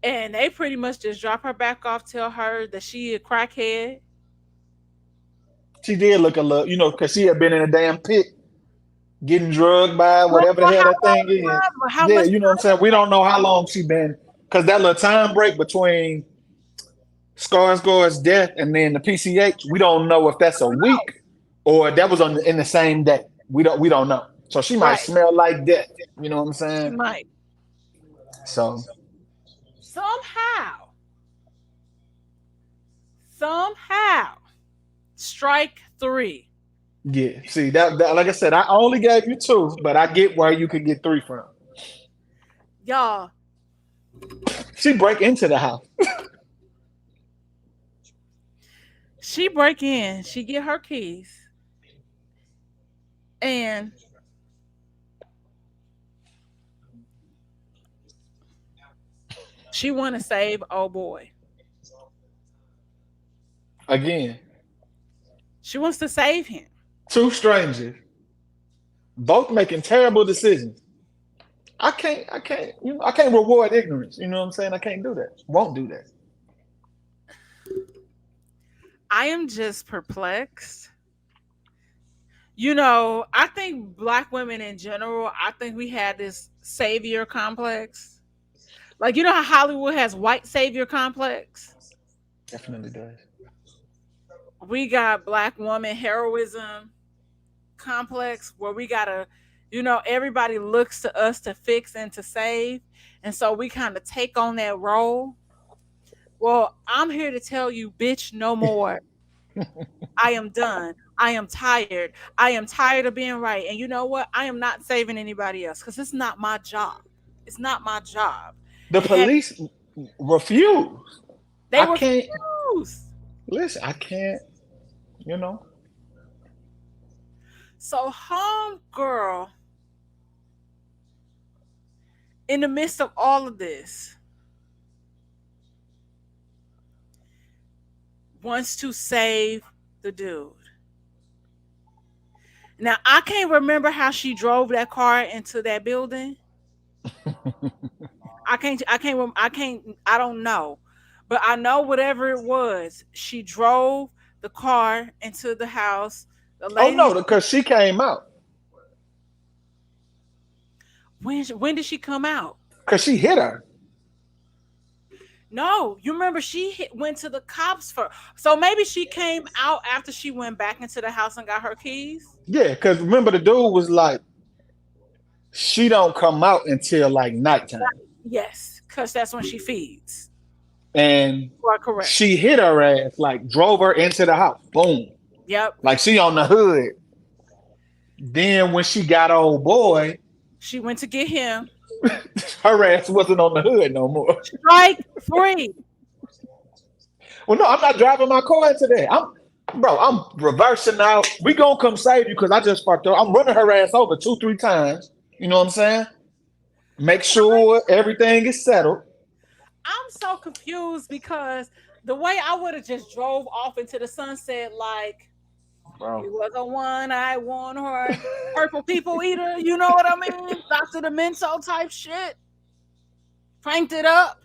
And they pretty much just drop her back off, tell her that she a crackhead. She did look a little, because she had been in a damn pit getting drugged by We don't whatever the know hell how that thing long is. time or how Yeah, much you know what I'm saying? time. We don't know how long she been, because that little time break between Skarsgård's death and then the PCH, we don't know if I that's a don't know. week or that was in the same day. We don't know. So she might Right. smell like death. You know what I'm She saying? might. So Somehow, somehow, strike three. yeah. See that like I said, I only gave you two, but I get where you could get three from. Y'all, She break into the house. she break in, she get her keys, and she want to save old boy. Again, She wants to save him. two strangers, both making terrible decisions. I can't reward ignorance. You know what I'm saying? I can't do that. Won't do that. I am just perplexed. I think black women in general, I think we had this savior complex. Like, how Hollywood has white savior complex? Definitely does. We got black woman heroism complex where we gotta, everybody looks to us to fix and to save. And so we kind of take on that role. Well, I'm here to tell you, bitch, no more. I am done. I am tired. I am tired of being right. And you know what? I am not saving anybody else because it's not my job. It's not my job. The And police refuse. they I can't refuse. listen. I can't. You know. So, home girl, in the midst of all of this, wants to save the dude. Now, I can't remember how she drove that car into that building. I don't know. But I know whatever it was, she drove the car into the house. The Oh lady, no, because she came out. when did she come out? Because she hit her. No, you remember went to the cops for. So maybe she came out after she went back into the house and got her keys. Yeah, because remember the dude was like, she don't come out until like nighttime. Yes, because that's when she feeds. And You are correct. she hit her ass, like drove her into the house. Boom. Yep. Like she on the hood. Then when she got old boy, She went to get him. her ass wasn't on the hood no more. Strike three. Well, no, I'm not driving my car into there. I'm reversing out. We gonna come save you because I just fucked her. I'm running her ass over two, three times. You know what I'm saying? Make sure everything is settled. I'm so confused because the way I would have just drove off into the sunset, like he Bro. was a one-eyed, one-horn, purple people eater. You know what I mean? Dr. Demento type shit. Cranked it up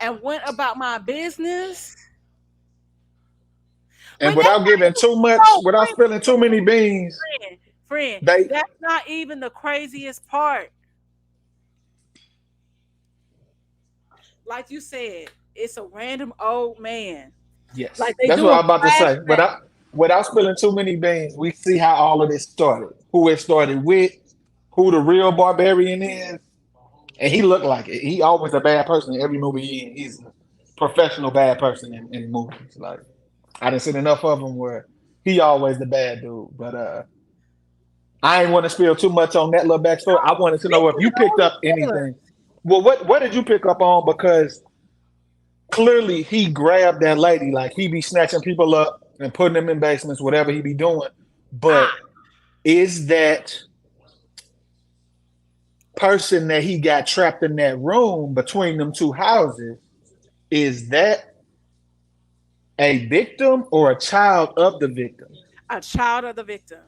and went about my business. And But that's without giving too much, no without friend, spilling too many beans, friend. they That's not even the craziest part. Like you said, it's a random old man. yes, Like they that's what do a I'm about to say. flashback. Without spilling too many beans, we see how all of this started, who it started with, who the real Barbarian is, and he looked like it. He always a bad person in every movie he in. He's a professional bad person in movies. Like I done seen enough of him where he always the bad dude. But I ain't want to spill too much on that little backstory. I wanted to We know if can you picked only up spoilers. anything. Well, what did you pick up on? Because clearly he grabbed that lady, like he be snatching people up and putting them in basements, whatever he be doing. But Ah, is that person that he got trapped in that room between them two houses, is that a victim or a child of the victim? a child of the victim.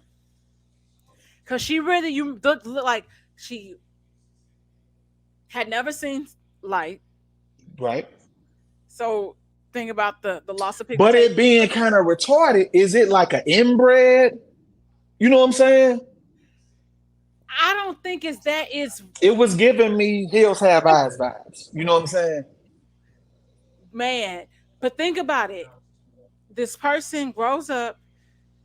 Cause she really you look like she had never seen light. Right? So think about the loss of But pigmentation. it being kind of retarded, is it like an inbred? You know what I'm saying? I don't think it's that. It's It was giving me Hills Have Eyes vibes. You know what I'm saying? man. But think about it. This person grows up.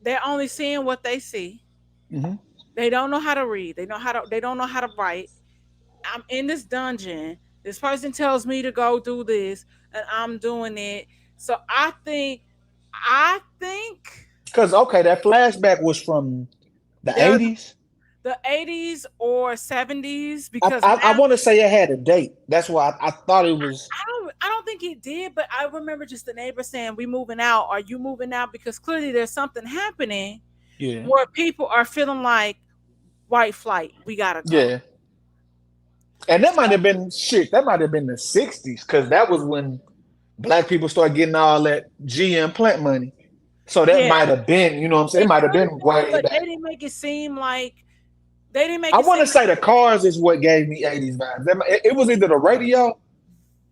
They're only seeing what they see. Hmm. They don't know how to read. They don't know how to write. I'm in this dungeon. This person tells me to go do this, and I'm doing it. So I think Because okay, that flashback was from the there's 80s. the 80s or 70s I because I, now I want to say it had a date. That's why I thought it was. I don't think it did, but I remember just the neighbor saying, "We moving out. Are you moving out?" Because clearly there's something happening Yeah. where people are feeling like white flight. We gotta go. Yeah. And that So might have been shit. That might have been the 60s because that was when black people started getting all that GM plant money. So that yeah, might have been, you know what I'm saying? It it might have could have been been, way but they back. didn't make it seem like they didn't make I it seem want to like say the cars is what gave me 80s vibes. It was either the radio,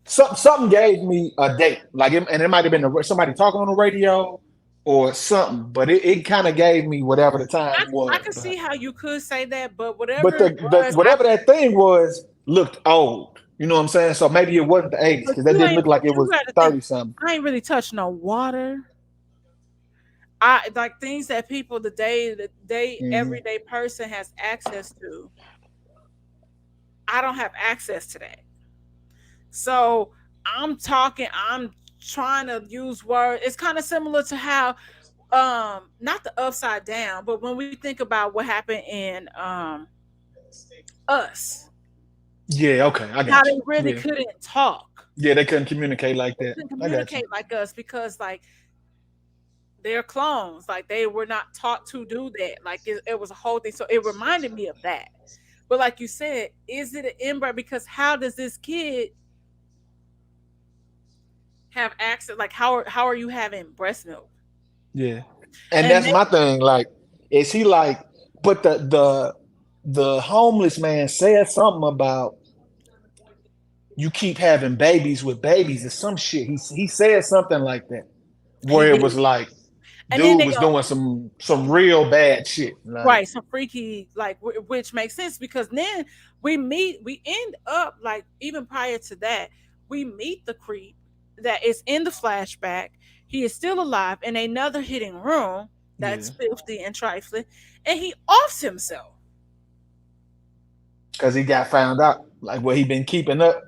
something gave me a date. And it might have been somebody talking on the radio or something, but it kind of gave me whatever the time I was. could see how you could say that, but But whatever it the was, whatever that thing was looked old. You know what I'm saying? So maybe it wasn't the 80s because that didn't look but like it you was got to think. 30 something. I ain't really touched no water. I like things that people the day Hmm. everyday person has access to. I don't have access to that. So I'm trying to use words. It's kind of similar to how not the upside down, but when we think about what happened in us, Yeah, okay, I how got they you. really Yeah. couldn't talk. Yeah, they couldn't communicate like They that. couldn't I got you. communicate like us because like they're clones. Like they were not taught to do that. Like it was a whole thing. So it reminded me of that. But like you said, is it an inbred? Because how does this kid have access? Like how are you having breast milk? Yeah. And And that's my thing. Like, is he like but the homeless man said something about you keep having babies with babies or some shit. He said something like that. he Where it did. was like And then dude they was go doing some real bad shit. Like, right, some freaky like which makes sense because then we end up like even prior to that we meet the creep that is in the flashback. He is still alive in another hidden room that's yeah. filthy and trifling, and he offs himself. Because he got found out, like what he been keeping up.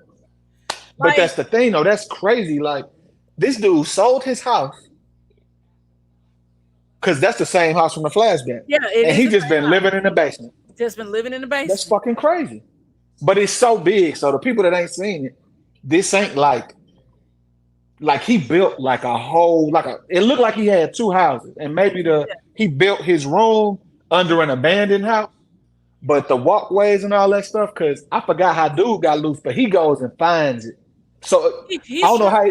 But Like that's the thing, though. That's crazy. Like this dude sold his house because that's the same house from the flashback, yeah, it and is he the just same been house. living in the basement. Just been living in the That's basement. fucking crazy. But it's so big, so the people that ain't seen it, this ain't like he built like a whole like a. It looked like he had two houses, and maybe the Yeah. he built his room under an abandoned house. But the walkways and all that stuff, because I forgot how dude got loose, but he goes and finds it. So I He's don't know trying how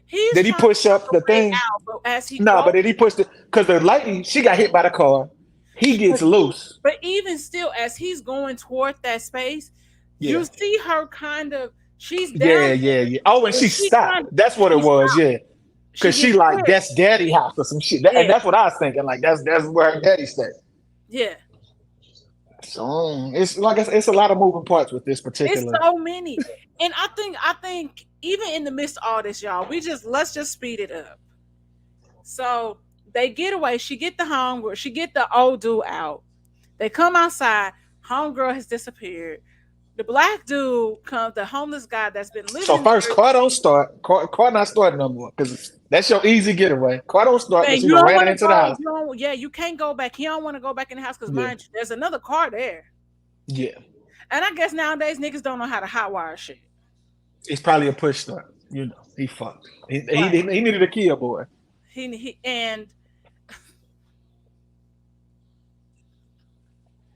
he's did he trying to push find up a the way thing? out, but as he No, but goes did he push the because the lady she got hit by the car. He but gets loose. But even still, as he's going toward that space, you Yeah. see her kind of she's Yeah, down yeah, there, yeah. Oh, and and she she stopped. kind of That's what it she was, stopped. yeah. She Cause she gets like scared. that's daddy house or some shit. And Yeah, that's what I was thinking. Like that's where her daddy stay. yeah. So it's like it's a lot of moving parts with this It's particular. so many, and I think even in the midst of all this, y'all, we just let's just speed it up. So they get away. She get the home. She get the old dude out. They come outside. Homegirl has disappeared. The black dude comes, the homeless guy that's been living So in the first, area. car don't start. Car not starting no more because that's your easy getaway. Car don't start Man, because she you done don't ran want to into the go. house. You don't. Yeah, you can't go back. He don't want to go back in the house because Yeah, mind you, there's another car there. yeah. And I guess nowadays niggas don't know how to hotwire shit. It's probably a push start. You know, he fucked. Right. He needed a Kia boy. He and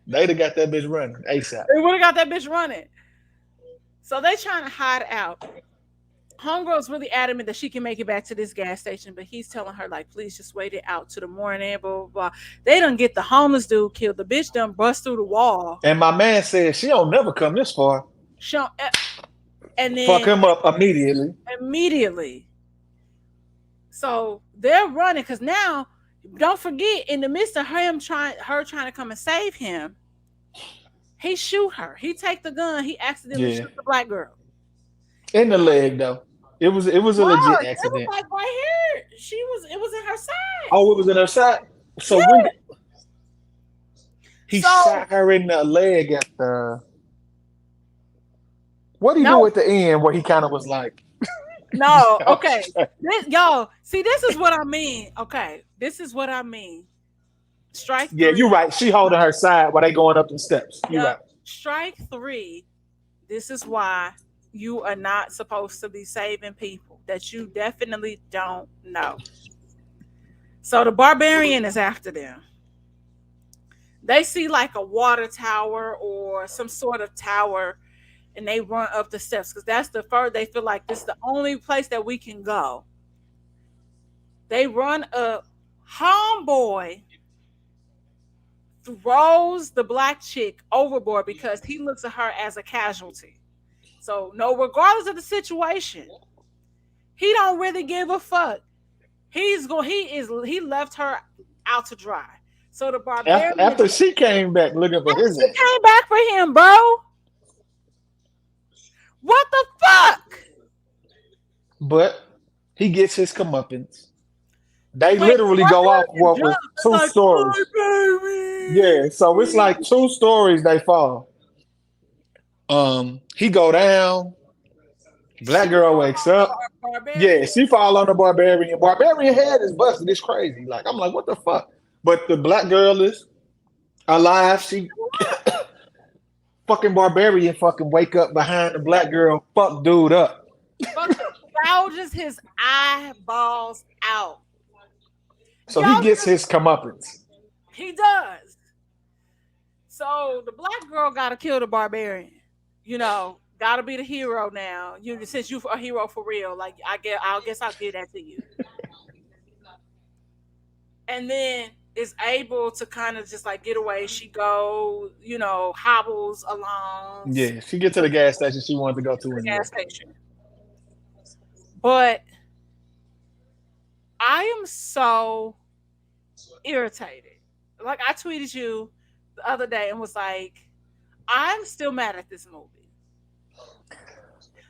They'd have got that bitch running ASAP. they would have got that bitch running. So they trying to hide out. Homegirl's really adamant that she can make it back to this gas station, but he's telling her like, please just wait it out to the morning. Blah blah blah. They done get the homeless dude killed. The bitch done bust through the wall. And my man said she don't never come this far. Show, and Fuck then him up immediately. immediately. So they're running because now, don't forget, in the midst of her trying to come and save him, he shoot her. He take the gun. He accidentally Yeah, shoot the black girl. in the leg though. It was a Bro, legit it was accident. like right here. It was in her side. Oh, it was in her side. So when Yeah. did, he So shot her in the leg at the what he do no, at the end where he kind of was like, no. Okay, y'all see, this is what I mean. Okay, this is what I mean. Strike yeah, you're three. right. She holding her side while they going up the steps. You're right. Yep. Strike three. This is why you are not supposed to be saving people that you definitely don't know. So the barbarian is after them. They see like a water tower or some sort of tower and they run up the steps because that's the first they feel like this is the only place that we can go. They run up. Homeboy throws the black chick overboard because he looks at her as a casualty. So no, regardless of the situation, he don't really give a fuck. He left her out to dry. So the barbarian, After she came back looking for after his she ass, came back for him, bro. What the fuck? but he gets his comeuppance. They Wait, the literally go off barbarian what was jump is two like, stories. "My Yeah, so it's like baby." two stories they fall. He go down. She Black girl fall wakes on the up. barbarian. Yeah, she fall on the barbarian. Barbarian head is busted. It's crazy. Like I'm like, what the fuck? But the black girl is alive. She fucking barbarian fucking wake up behind the black girl. Fuck dude up. Fucking gouges his eyeballs out. So he gets Gouges, his comeuppance. he does. So the black girl gotta kill the barbarian. Gotta be the hero now. Since you a hero for real, like I guess I'll give that to you. And then is able to kind of just like get away. She goes, hobbles along to Yeah, she get to the gas station she wanted to go to the anyway. gas station. But I am so irritated. Like I tweeted you the other day and was like, I'm still mad at this movie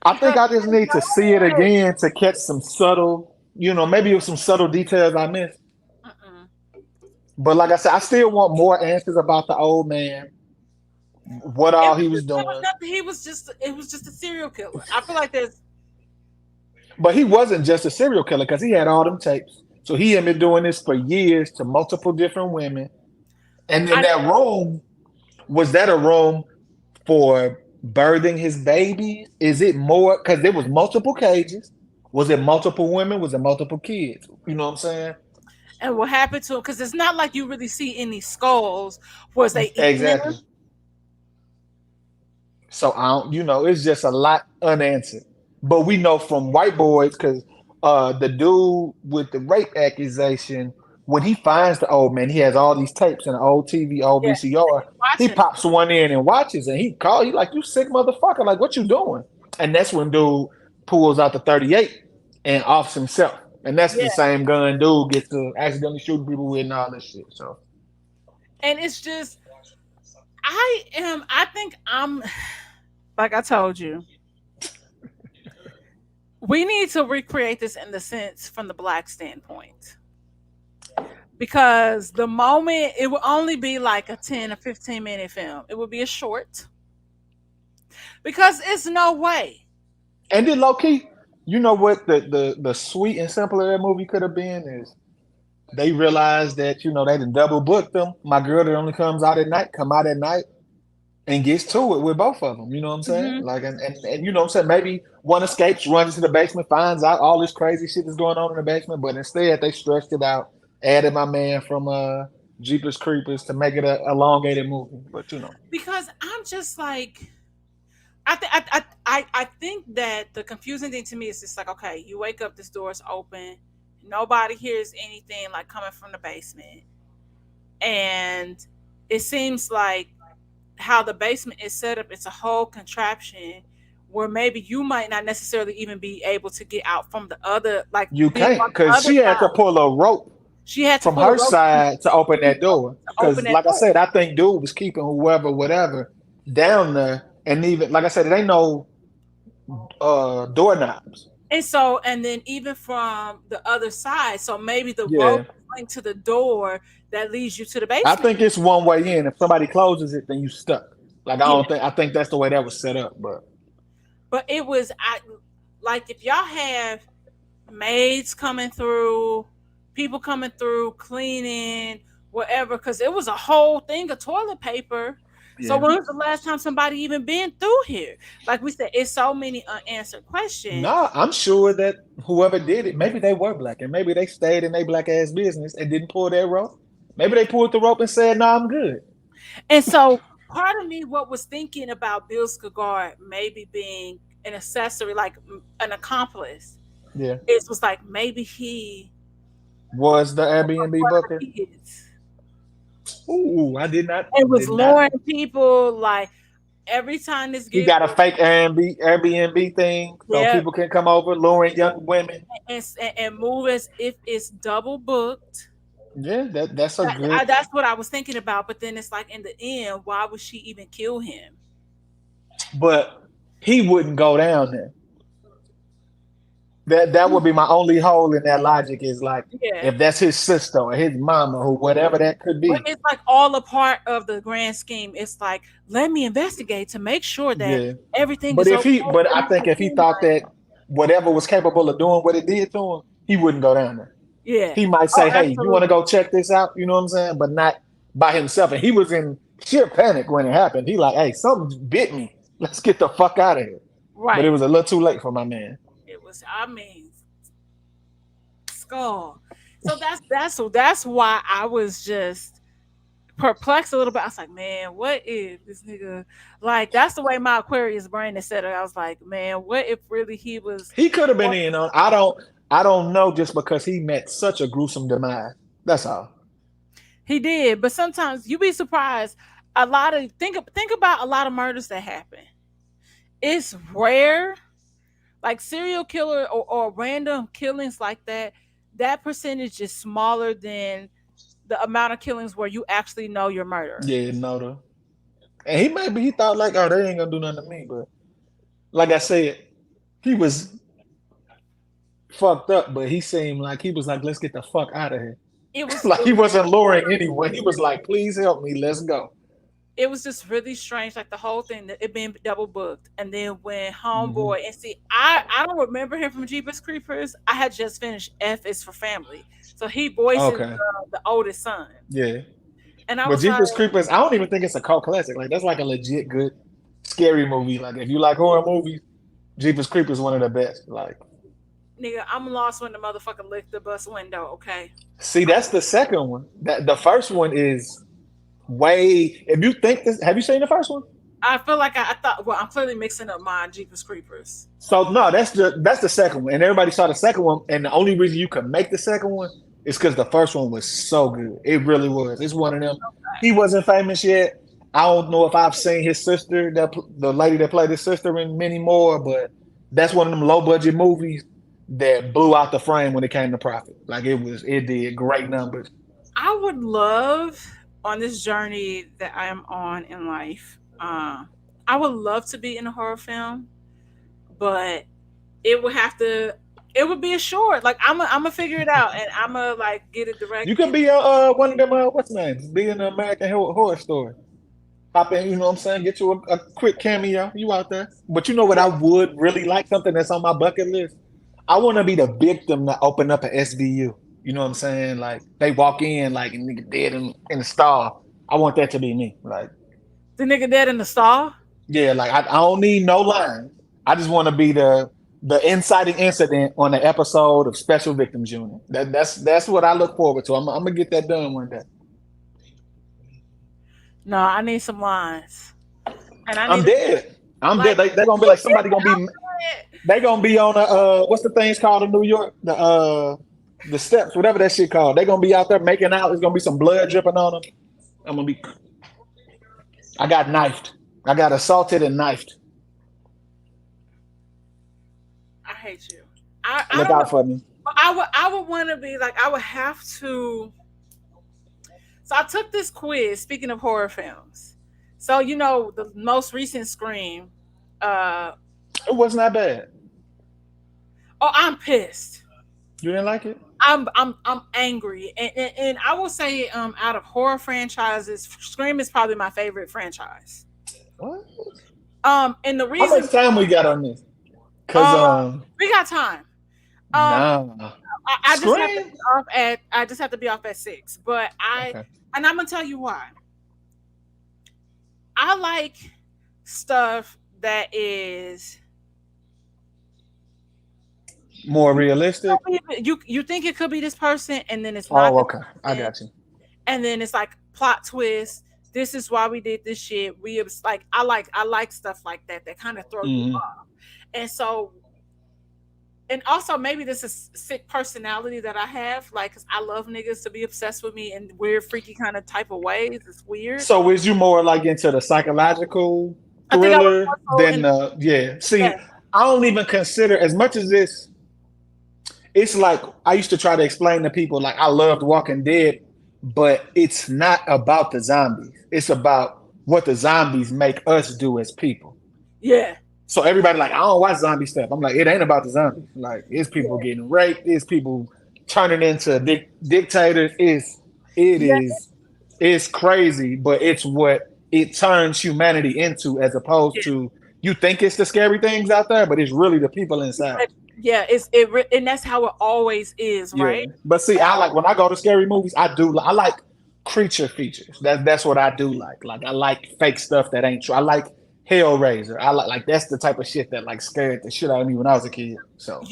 I think because I just I need to see it know it. again to catch some subtle, maybe it was some subtle details I missed. Mm-mm. But like I said, I still want more answers about the old man, what all he was It was doing. nothing. It was just a serial killer. I feel like there's But he wasn't just a serial killer because he had all them tapes. So he had been doing this for years to multiple different women. And then I that room, was that a room for birthing his babies? Is it more because there was multiple cages? Was it multiple women? Was it multiple kids? You know what I'm saying? and what happened to him because it's not like you really see any skulls. Was they eating him? Exactly. So I don't, it's just a lot unanswered. But we know from white boys because the dude with the rape accusation, when he finds the old man, he has all these tapes and an old TV, old Yeah, VCR. He watching it. pops one in and watches, and he like, "You sick motherfucker! Like, what you doing?" And that's when dude pulls out the 38 and offs himself. And that's Yeah, the same gun dude gets to accidentally shooting people with and all this shit. So and it's just I think I'm like I told you. We need to recreate this in the sense from the black standpoint. because the moment it would only be like a 10 or 15-minute film. It would be a short because it's no way. And then low key, you know what the sweet and simple of that movie could have been is they realized that they done double booked them. My girl that only comes out at night, come out at night and gets to it with both of them. You know what I'm saying? Hmm. Like, and you know what I'm saying? Maybe one escapes, runs into the basement, finds out all this crazy shit is going on in the basement, but instead they stretched it out, added my man from Jeepers Creepers to make it a elongated movie. But Because I'm just like, I think that the confusing thing to me is just like, okay, you wake up, this door is open, nobody hears anything like coming from the basement, and it seems like how the basement is set up, it's a whole contraption where maybe you might not necessarily even be able to get out from the other, like you being can't on the because other she had to side. pull a rope She had to from pull a her rope from side to open the that door. to open Because, that like I door. said, I think dude was keeping whoever, whatever, down there. And even, like I said, it ain't no doorknobs. And so, and then even from the other side, so maybe the rope Yeah. is linked to the door that leads you to the I basement. think it's one way in. If somebody closes it, then you stuck. Like, Yeah, I think that's the way that was set up. But but it was like if y'all have maids coming through, people coming through, cleaning, whatever, because it was a whole thing of toilet paper. So yeah. when was the last time somebody even been through here? Like we said, it's so many unanswered questions. Nah, I'm sure that whoever did it, maybe they were black and maybe they stayed in their black ass business and didn't pull that rope. Maybe they pulled the rope and said, "No, I'm good." And so part of me, what was thinking about Bill Skagard maybe being an accessory, like an accomplice, Yeah. it was like maybe he Was the was Airbnb one of Booker? the kids Ooh, and was did not. luring people like every time this He get got a fake Airbnb thing so yeah, people can come over, luring young women. and move as if it's double booked. Yeah, that's a good. That's what I was thinking about. But then it's like in the end, why would she even kill him? But he wouldn't go down there. That would be my only hole in that logic is like Yeah. if that's his sister or his mama or whatever that could But be. it's like all a part of the grand scheme. It's like, let me investigate to make sure that Yeah. everything is okay. But And I it's think like, if he oh thought my, that whatever was capable of doing what it did to him, he wouldn't go down there. yeah. He might Oh, say, "Hey, you want to absolutely. go check this out?" You know what I'm saying? But not by himself. And he was in sheer panic when it happened. He like, "Hey, something bit me. Let's get the fuck out of here." But it Right. was a little too late for my man. It was, I mean, skull. So that's why I was just perplexed a little bit. I was like, man, what if this nigga, like that's the way my Aquarius brain is set up. I was like, man, what if really he was He could have been in on. I don't know just because he met such a gruesome demise. That's all. he did, but sometimes you be surprised. A lot of think about a lot of murders that happen. It's rare, like serial killer or random killings like that. That percentage is smaller than the amount of killings where you actually know your murderer. Yeah, no though. And he thought like, oh, they ain't gonna do nothing to me. But like I said, he was fucked up, but he seemed like he was like, let's get the fuck out of here. Like It he was wasn't luring anyone. He was like, please help me, let's go. it was just really strange, like the whole thing that it being double booked, and then when Hmm. homeboy and see, I don't remember him from Jeepers Creepers. I had just finished F is for Family, so he voices Okay. the oldest son, Yeah. and I But was like, Jeepers Creepers, I don't even think it's a cult classic. Like that's like a legit good scary movie. Like if you like horror movies, Jeepers Creepers is one of the best. Like, nigga, I'm lost when the motherfucker licked the bus window. Okay, see, that's the second one. That the first one is way. If you think this, have you seen the first one? I feel like I thought, well, I'm clearly mixing up my Jeepers Creepers. So no, that's the second one, and everybody saw the second one, and the only reason you could make the second one is because the first one was so good. It really was. It's one of them. He wasn't famous yet. I don't know if I've seen his sister, the lady that played his sister in many more, but that's one of them low budget movies that blew out the frame when it came to profit. Like it did great numbers. I would love on this journey that I am on in life. I would love to be in a horror film, but it would have to. It would be a short. Like I'm gonna figure it out, and I'm gonna like get it You directed. could be one of them what's the name? Be in the American Horror Story. Hop in, you know what I'm saying? Get you a quick cameo. You out there. But you know what I would really like, something that's on my bucket list? I want to be the victim that open up an SVU. You know what I'm saying? Like they walk in like a nigga dead in the stall. I want that to be me. Like, The nigga dead in the stall. yeah, like I don't need no lines. I just want to be the inciting incident on the episode of Special Victims Unit. That's what I look forward to. I'm gonna get that done one day. No, I need some lines, and I I'm need to dead. I'm dead. like They gonna be like somebody gonna be they gonna be on a what's the things called in New York? The steps, whatever that shit called. They gonna be out there making out. There's gonna be some blood dripping on them. I'm gonna be I got knifed. I got assaulted and knifed. I hate you. I Look don't out know. for me. I would want to be like I would have to. So I took this quiz. Speaking of horror films, so you know the most recent Scream. Uh It wasn't that bad. oh, I'm pissed. You didn't like it? I'm angry, and I will say out of horror franchises, Scream is probably my favorite franchise. What? And the How reason much time we got on this? Cause uh we got time. Um, nah. I just have to Scream? be off at I just have to be off at 6. But I Okay. and I'm gonna tell you why. I like stuff that is More realistic? you think it could be this person and then it's not Oh, this okay. I person, got you. and then it's like plot twist. This is why we did this shit. We was like I like stuff like that that kind of throw you Hmm. off. And so and also maybe this is sick personality that I have, like, cause I love niggas to be obsessed with me in weird, freaky kind of type of ways. It's weird. So is you more like into the psychological I think I was thriller also than in yeah. yeah, See, I don't even consider as much as this. It's like I used to try to explain to people like I loved Walking Dead, but it's not about the zombies. It's about what the zombies make us do as people. yeah, So everybody like, I don't watch zombie stuff. I'm like, it ain't about the zombies. Like, it's people yeah, getting raped. It's people turning into dictators. It yeah, is it's crazy, but it's what it turns humanity into, as opposed yeah. to you think it's the scary things out there, but it's really the people inside. Yeah, and that's how it always is, Yeah. right? But see, I like when I go to scary movies, I like creature features. That's what I do like. Like I like fake stuff that ain't true. I like Hellraiser. I like that's the type of shit that like scared the shit out of me when I was a kid. So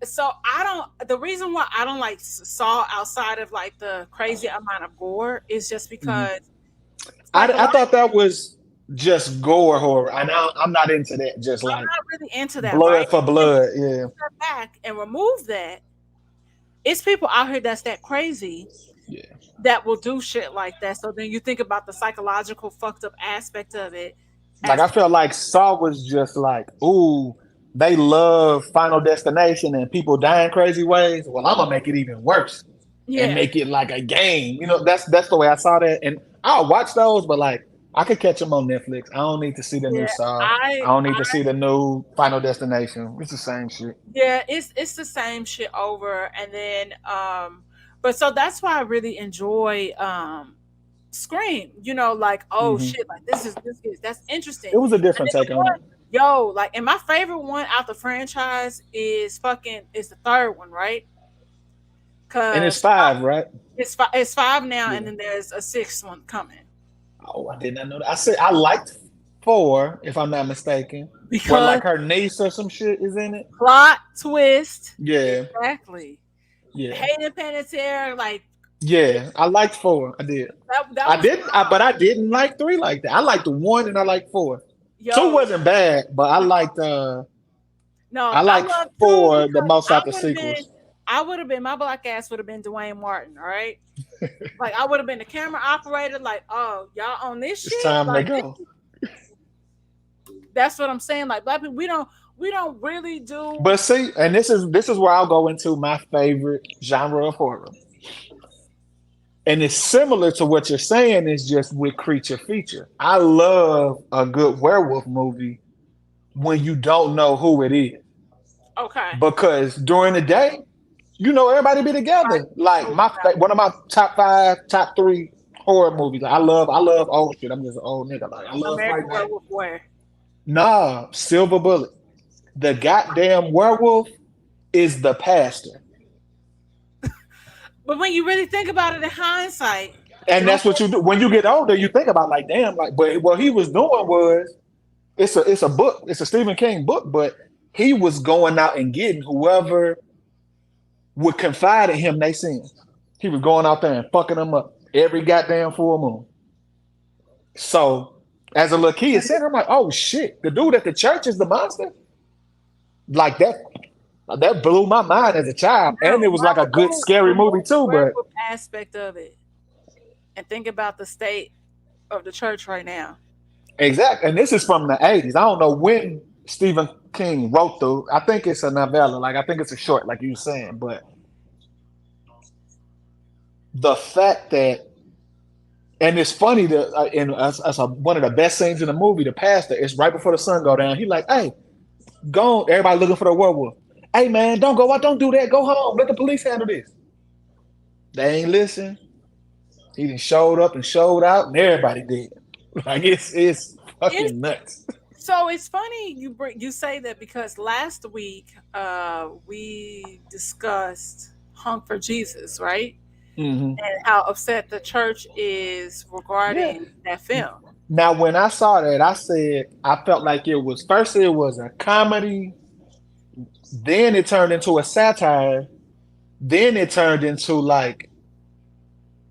So I don't. The reason why I don't like Saw outside of like the crazy amount of gore is just mhm. because I psychological. thought that was just gore horror. I'm not into that. Just I'm like not really into that, right? blood for And blood. Yeah. step back and remove that. It's people out here that's that crazy Yeah. that will do shit like that. So then you think about the psychological fucked up aspect of it Like as I felt like Saw was just like, ooh, they love Final Destination and people dying crazy ways. Well, I'm gonna make it even worse and yeah, make it like a game. You know, that's the way I saw that. And I'll watch those, but like I could catch them on Netflix. I don't need to see the new yeah. Saw. I I don't need to see the new Final Destination. It's the same shit. Yeah, it's the same shit over, and then but so that's why I really enjoy Scream. Like, oh Hmm. shit, like this is that's interesting. It was a And different then the take on it. one, yo, like, and my favorite one out the franchise is the third one, right? And it's Cause five, right? it's five now, and Yeah. then there's a sixth one coming Oh, I did not know that. I said I liked four, if I'm not mistaken, where because like her niece or some shit is in it. plot twist, Yeah, exactly. yeah, Hayden Panettiere, like yeah. I liked four. I did. that was But I didn't like three like that. I liked the one and I liked four. Two yo. wasn't bad, but No, I I liked love two four the because most out the sequels. I would have been, my black ass would have been Dwayne Martin, all right? Like, I would have been the camera operator, like, oh, y'all on this It's shit? time to Like, go. that's what I'm saying. Like, black people, we don't really do. But see, and this is where I'll go into my favorite genre of horror. And it's similar to what you're saying, is just with creature feature. I love a good werewolf movie when you don't know who it is. Okay. because during the day, everybody be Right. together. Like Oh, one of my top five, top three horror movies. I love old shit. I'm just an old nigga. Like I love Fright American Night. Werewolf where? Nah, Silver Bullet. The goddamn werewolf is the pastor. But when you really think about it in hindsight, And don't that's what you do. When you get older, you think about like, damn, like, but what he was doing was it's a book, it's a Stephen King book, but he was going out and getting whoever would confide in him they sins. He was going out there and fucking them up every goddamn full moon. So as a little kid sitting, I'm like, oh shit, the dude at the church is the monster? Like that blew my mind as a child. And now it was like a good scary movie remove the too, but werewolf aspect of it and think about the state of the church right now. exactly. And this is from the 80s. I don't know when Stephen King wrote I think it's a novella. Like I think it's a short, like you were saying. But the fact that, and it's funny that one of the best scenes in the movie, the pastor, is right before the sun go down. He like, hey, go on. Everybody looking for the werewolf. Hey man, don't go out. Don't do that. Go home. Let the police handle this. They ain't listen. He done showed up and showed out, and everybody did. Like it's It's fucking nuts. so it's funny you say that because last week we discussed Hung for Jesus, right? Hmm. And how upset the church is Yeah. regarding that film. Now, when I saw that, I said I felt like it was first it was a comedy, then it turned into a satire, then it turned into like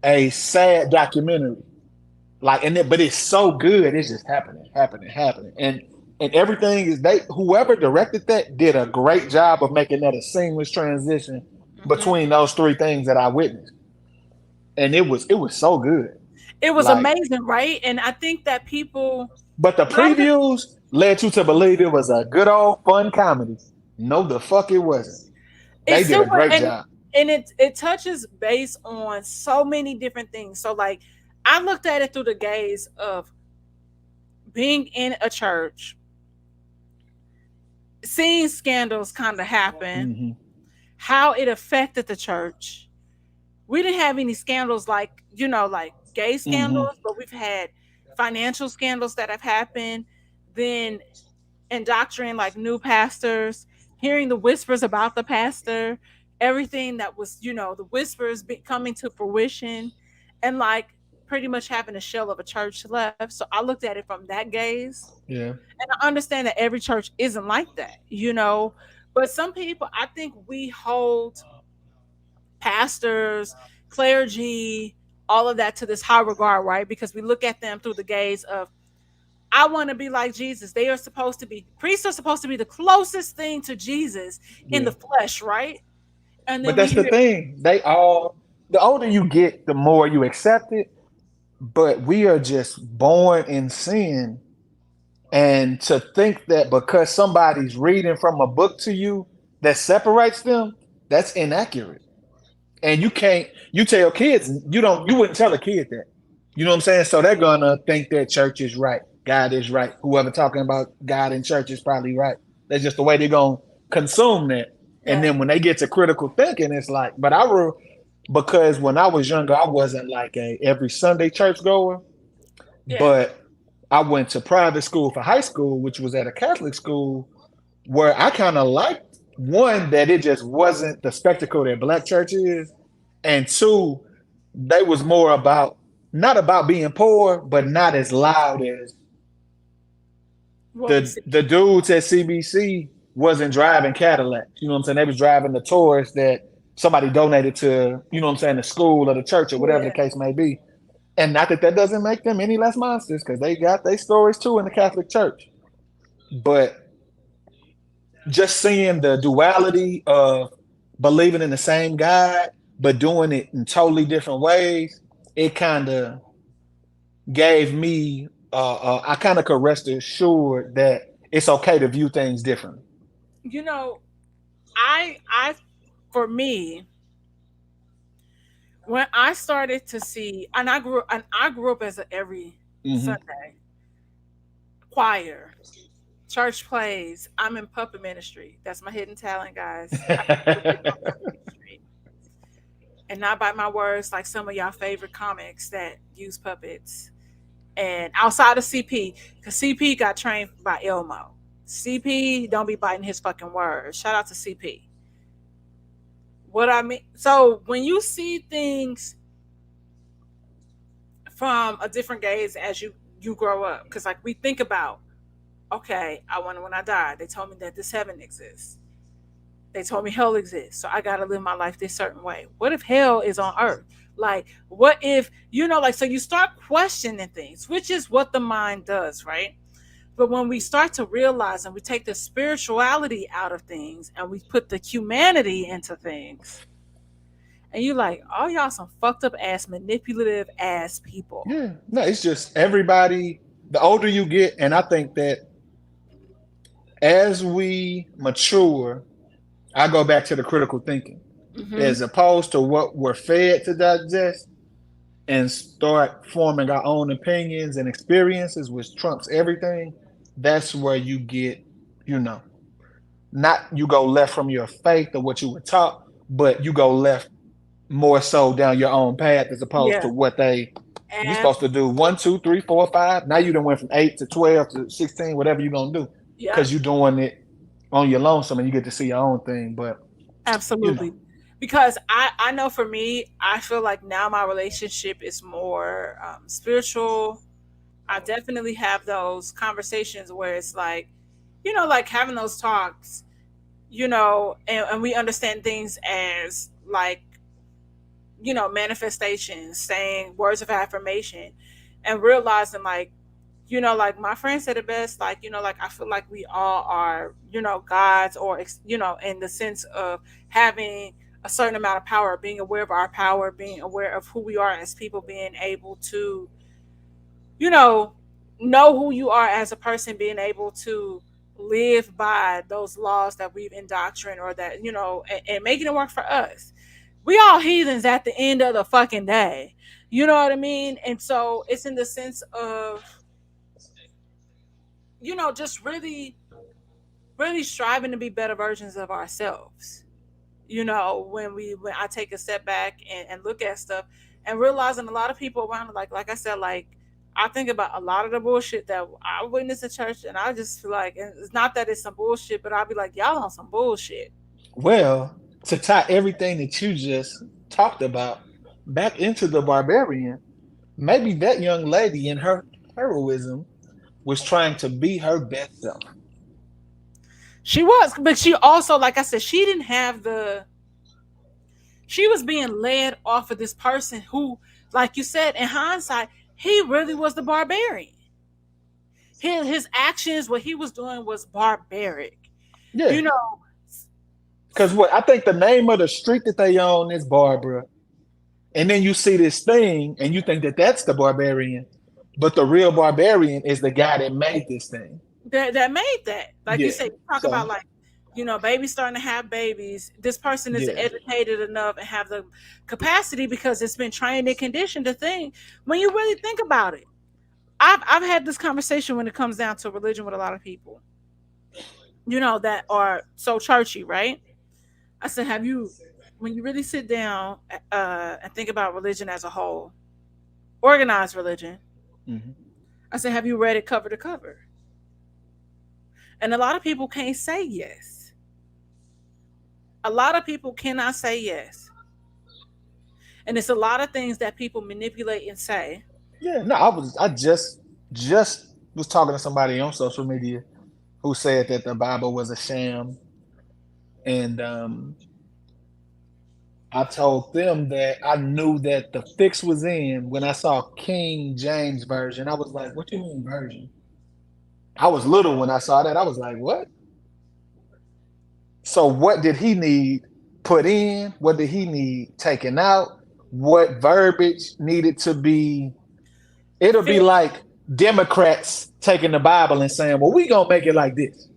a sad documentary. Like but it's so good, it's just happening, and everything is they whoever directed that did a great job of making that a seamless transition Hmm. between those three things that I witnessed, and it was so good. It was Like, amazing, right? And I think that people, but the I just, previews led you to believe it was a good old fun comedy. No, the fuck it wasn't. They it's did a super, great job. and it touches base on so many different things. So like, I looked at it through the gaze of being in a church, seeing scandals kind of happen, Hmm. how it affected the church. We didn't have any scandals like, like gay Hmm. scandals, but we've had financial scandals that have happened. Then indoctrinating like new pastors, hearing the whispers about the pastor, everything that was, the whispers coming to fruition, and like pretty much having a shell of a church left. So I looked at it from that gaze. Yeah. And I understand that every church isn't like that. But some people, I think we hold pastors, clergy, all of that to this high regard, right? Because we look at them through the gaze of, I want to be like Jesus. They are supposed to be, priests are supposed to be the closest thing to Jesus in Yeah. the flesh, right? And But then we that's the hear, thing. The older you get, the more you accept it. But we are just born in sin. And to think that because somebody's reading from a book to you that separates them, that's inaccurate. And you tell kids, you wouldn't tell a kid that. You know what I'm saying? So they're gonna think that church is right, God is right. Whoever talking about God and church is probably right. That's just the way they're gonna consume that. And yeah, then when they get to critical thinking, it's like, because when I was younger, I wasn't like a every Sunday church goer, yeah. but I went to private school for high school, which was at a Catholic school, where I kind of liked one that it just wasn't the spectacle that black church is, and two, they was more about not about being poor, but not as loud as What we the see. the dudes at CBC wasn't driving Cadillacs. You know what I'm saying? They was driving the Taurus that somebody donated to, you know what I'm saying, the school or the church or whatever the Yeah. case may be. And not that doesn't make them any less monsters, because they got their stories too in the Catholic Church. But just seeing the duality of believing in the same God, but doing it in totally different ways, it kind of gave me, I kind of could rest assured that it's okay to view things differently. You know, I, for me, when I started to see, and I grew up as a every Hmm. Sunday choir. church plays. I'm in puppet ministry. That's my hidden talent, guys. I can do it on puppetry, and not by my words like some of y'all favorite comics that use puppets. And outside of CP, because CP got trained by Elmo. CP don't be biting his fucking words. Shout out to CP. What I mean, so when you see things from a different gaze as you grow up, because like we think about, okay, I wonder when I die. They told me that this heaven exists. They told me hell exists, so I gotta live my life this certain way. What if hell is on earth? Like, what if like so you start questioning things, which is what the mind does, right? But when we start to realize and we take the spirituality out of things and we put the humanity into things, and you like, oh y'all some fucked up ass manipulative ass people. Yeah, no, it's just everybody. The older you get, and I think that as we mature, I go back to the critical thinking Hmm. as opposed to what we're fed to digest and start forming our own opinions and experiences, which trumps everything. That's where you get, you know, not you go left from your faith or what you were taught, but you go left more so down your own path as opposed to Yeah, what you're supposed to do absolutely. one, two, three, four, five. Now you done went from 8 to 12 to 16, whatever you're gonna do, Yeah, because you're doing it on your lonesome and you get to see your own thing. But you know, absolutely. Because I know for me, I feel like now my relationship is more spiritual. I definitely have those conversations where it's like, like having those talks, and we understand things as like, manifestations, saying words of affirmation, and realizing like, like my friend said it best, like, like I feel like we all are, gods, or, in the sense of having a certain amount of power, being aware of our power, being aware of who we are as people, being able to, you know who you are as a person, being able to live by those laws that we've indoctrinated, or that, and making it work for us. We all heathens at the end of the fucking day. You know what I mean? And so it's in the sense of, just really, really striving to be better versions of ourselves. When I take a step back and look at stuff, and realizing a lot of people around, like I said, like I think about a lot of the bullshit that I witness in church, and I just feel like, and it's not that it's some bullshit, but I'll be like, y'all on some bullshit. well, to tie everything that you just talked about back into the barbarian, maybe that young lady in her heroism was trying to be her best self. She was, but she also, like I said, she didn't have the. She was being led off of this person who, like you said, in hindsight, he really was the barbarian. His actions, what he was doing, was barbaric. Yeah, You know, because what I think the name of the street that they own is Barbara, and then you see this thing and you think that that's the barbarian, but the real barbarian is the guy that made this thing. that made that. Like you Yeah. said, you talk So about like, babies starting to have babies. This person is yeah. educated enough and have the capacity because it's been trained and conditioned to think. When you really think about it, I've had this conversation when it comes down to religion with a lot of people, that are so churchy, right? I said, have you, when you really sit down and think about religion as a whole, organized religion, Mhm. I said, have you read it cover to cover? And a lot of people can't say yes. A lot of people cannot say yes. And it's a lot of things that people manipulate and say. Yeah, no, I just was talking to somebody on social media who said that the Bible was a sham, and I told them that I knew that the fix was in when I saw King James version. I was like, "What you mean version?" I was little when I saw that. I was like, "What?" So what did he need put in? What did he need taken out? What verbiage needed to be? It'll be Fix. like Democrats taking the Bible and saying, "Well, we gonna make it like this,"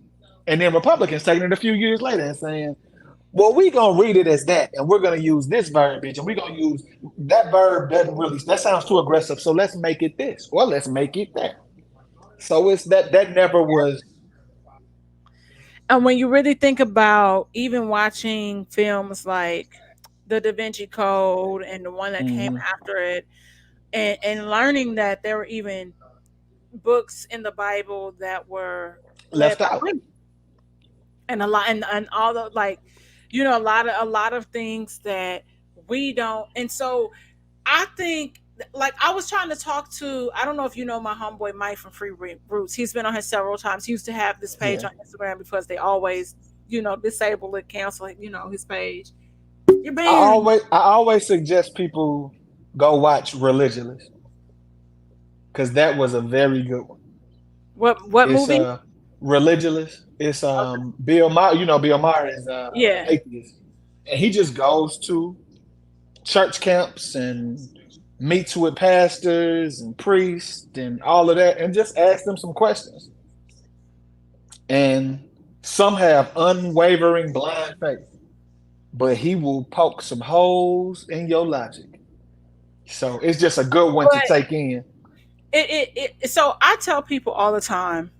and then Republicans taking it a few years later and saying, "Well, we gonna read it as that, and we're gonna use this verbiage, and we're gonna use that verb doesn't really that sounds too aggressive, so let's make it this, or let's make it that." So it's that never was. And when you really think about even watching films like The Da Vinci Code and the one that came Hmm. after it, and learning that there were even books in the Bible that were led Left by out. women, and a lot, and all the, like, a lot of things that we don't. And so I think, like, I was trying to talk to, I don't know if you know my homeboy Mike from Roots. He's been on here several times. He used to have this page Yeah. on Instagram because they always, disable it, cancel it, his page. You're banned. I always suggest people go watch Religulous because that was a very good one. What It's movie? Religulous. It's Okay. Bill Maher. You know Bill Maher is Yeah. atheist, and he just goes to church camps and meets with pastors and priests and all of that, and just asks them some questions. And some have unwavering blind faith, but he will poke some holes in your logic. So it's just a good one to But take in. so I tell people all the time,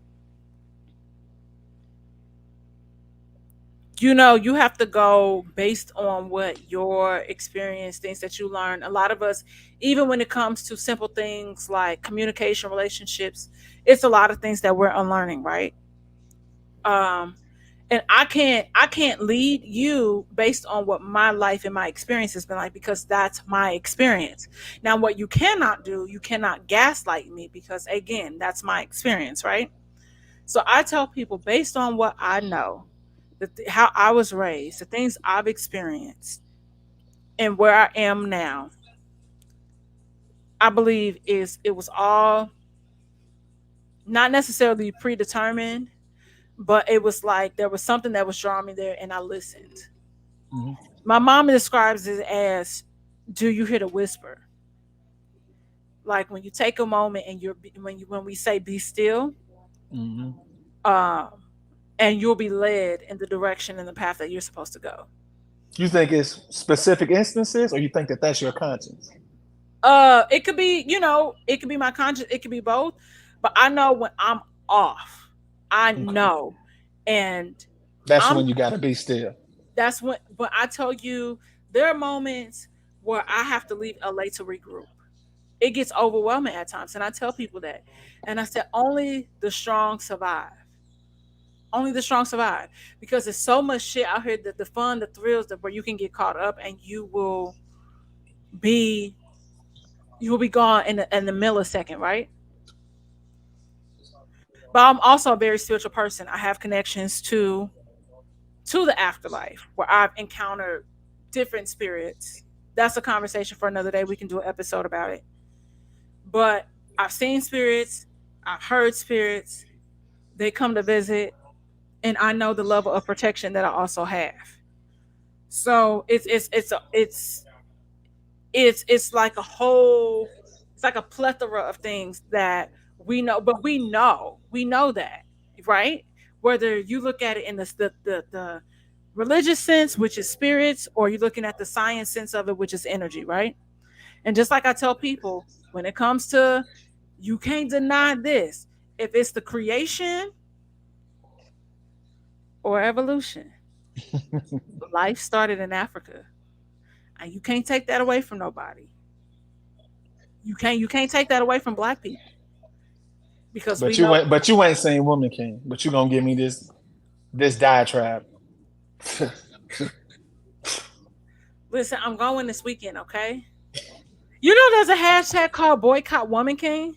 you have to go based on what your experience, things that you learn. A lot of us, even when it comes to simple things like communication, relationships, it's a lot of things that we're unlearning, right? um and I can't lead you based on what my life and my experience has been like, because that's my experience. Now, what you cannot do, you cannot gaslight me, because again, that's my experience, right? So I tell people based on what I know, how I was raised, the things I've experienced, and where I am now. I believe is it was all not necessarily predetermined, but it was like there was something that was drawing me there, and I listened. Mhm. My mom describes it as, "Do you hear the whisper?" Like when you take a moment and when we say be still, Mhm. um, and you'll be led in the direction and the path that you're supposed to go. You think it's specific instances, or you think that that's your conscience? It could be, it could be my conscience, it could be both, but I know when I'm off. I Okay. know, and That's I'm when you got to be still. that's when I tell you, there are moments where I have to leave LA to regroup. It gets overwhelming at times, and I tell people that. And I said, only the strong survive. Only the strong survive, because there's so much shit out here, that the fun, the thrills, that where you can get caught up, and be you will be gone in the millisecond, right? But I'm also a very spiritual person. I have connections to the afterlife, where I've encountered different spirits. That's a conversation for another day. We can do an episode about it. But I've seen spirits, I've heard spirits, they come to visit, and I know the level of protection that I also have. So it's like a whole, it's like a plethora of things that we know, but we know that, right? Whether you look at it in the religious sense, which is spirits, or you're looking at the science sense of it, which is energy, right? And just like I tell people, when it comes to, you can't deny this, if it's the creation or evolution, life started in Africa, and you can't take that away from nobody. You can't take that away from black people, because we know. But you ain't saying Woman King. But you gonna give me this diatribe. Listen, I'm going this weekend, okay? You know there's a hashtag called Boycott Woman King?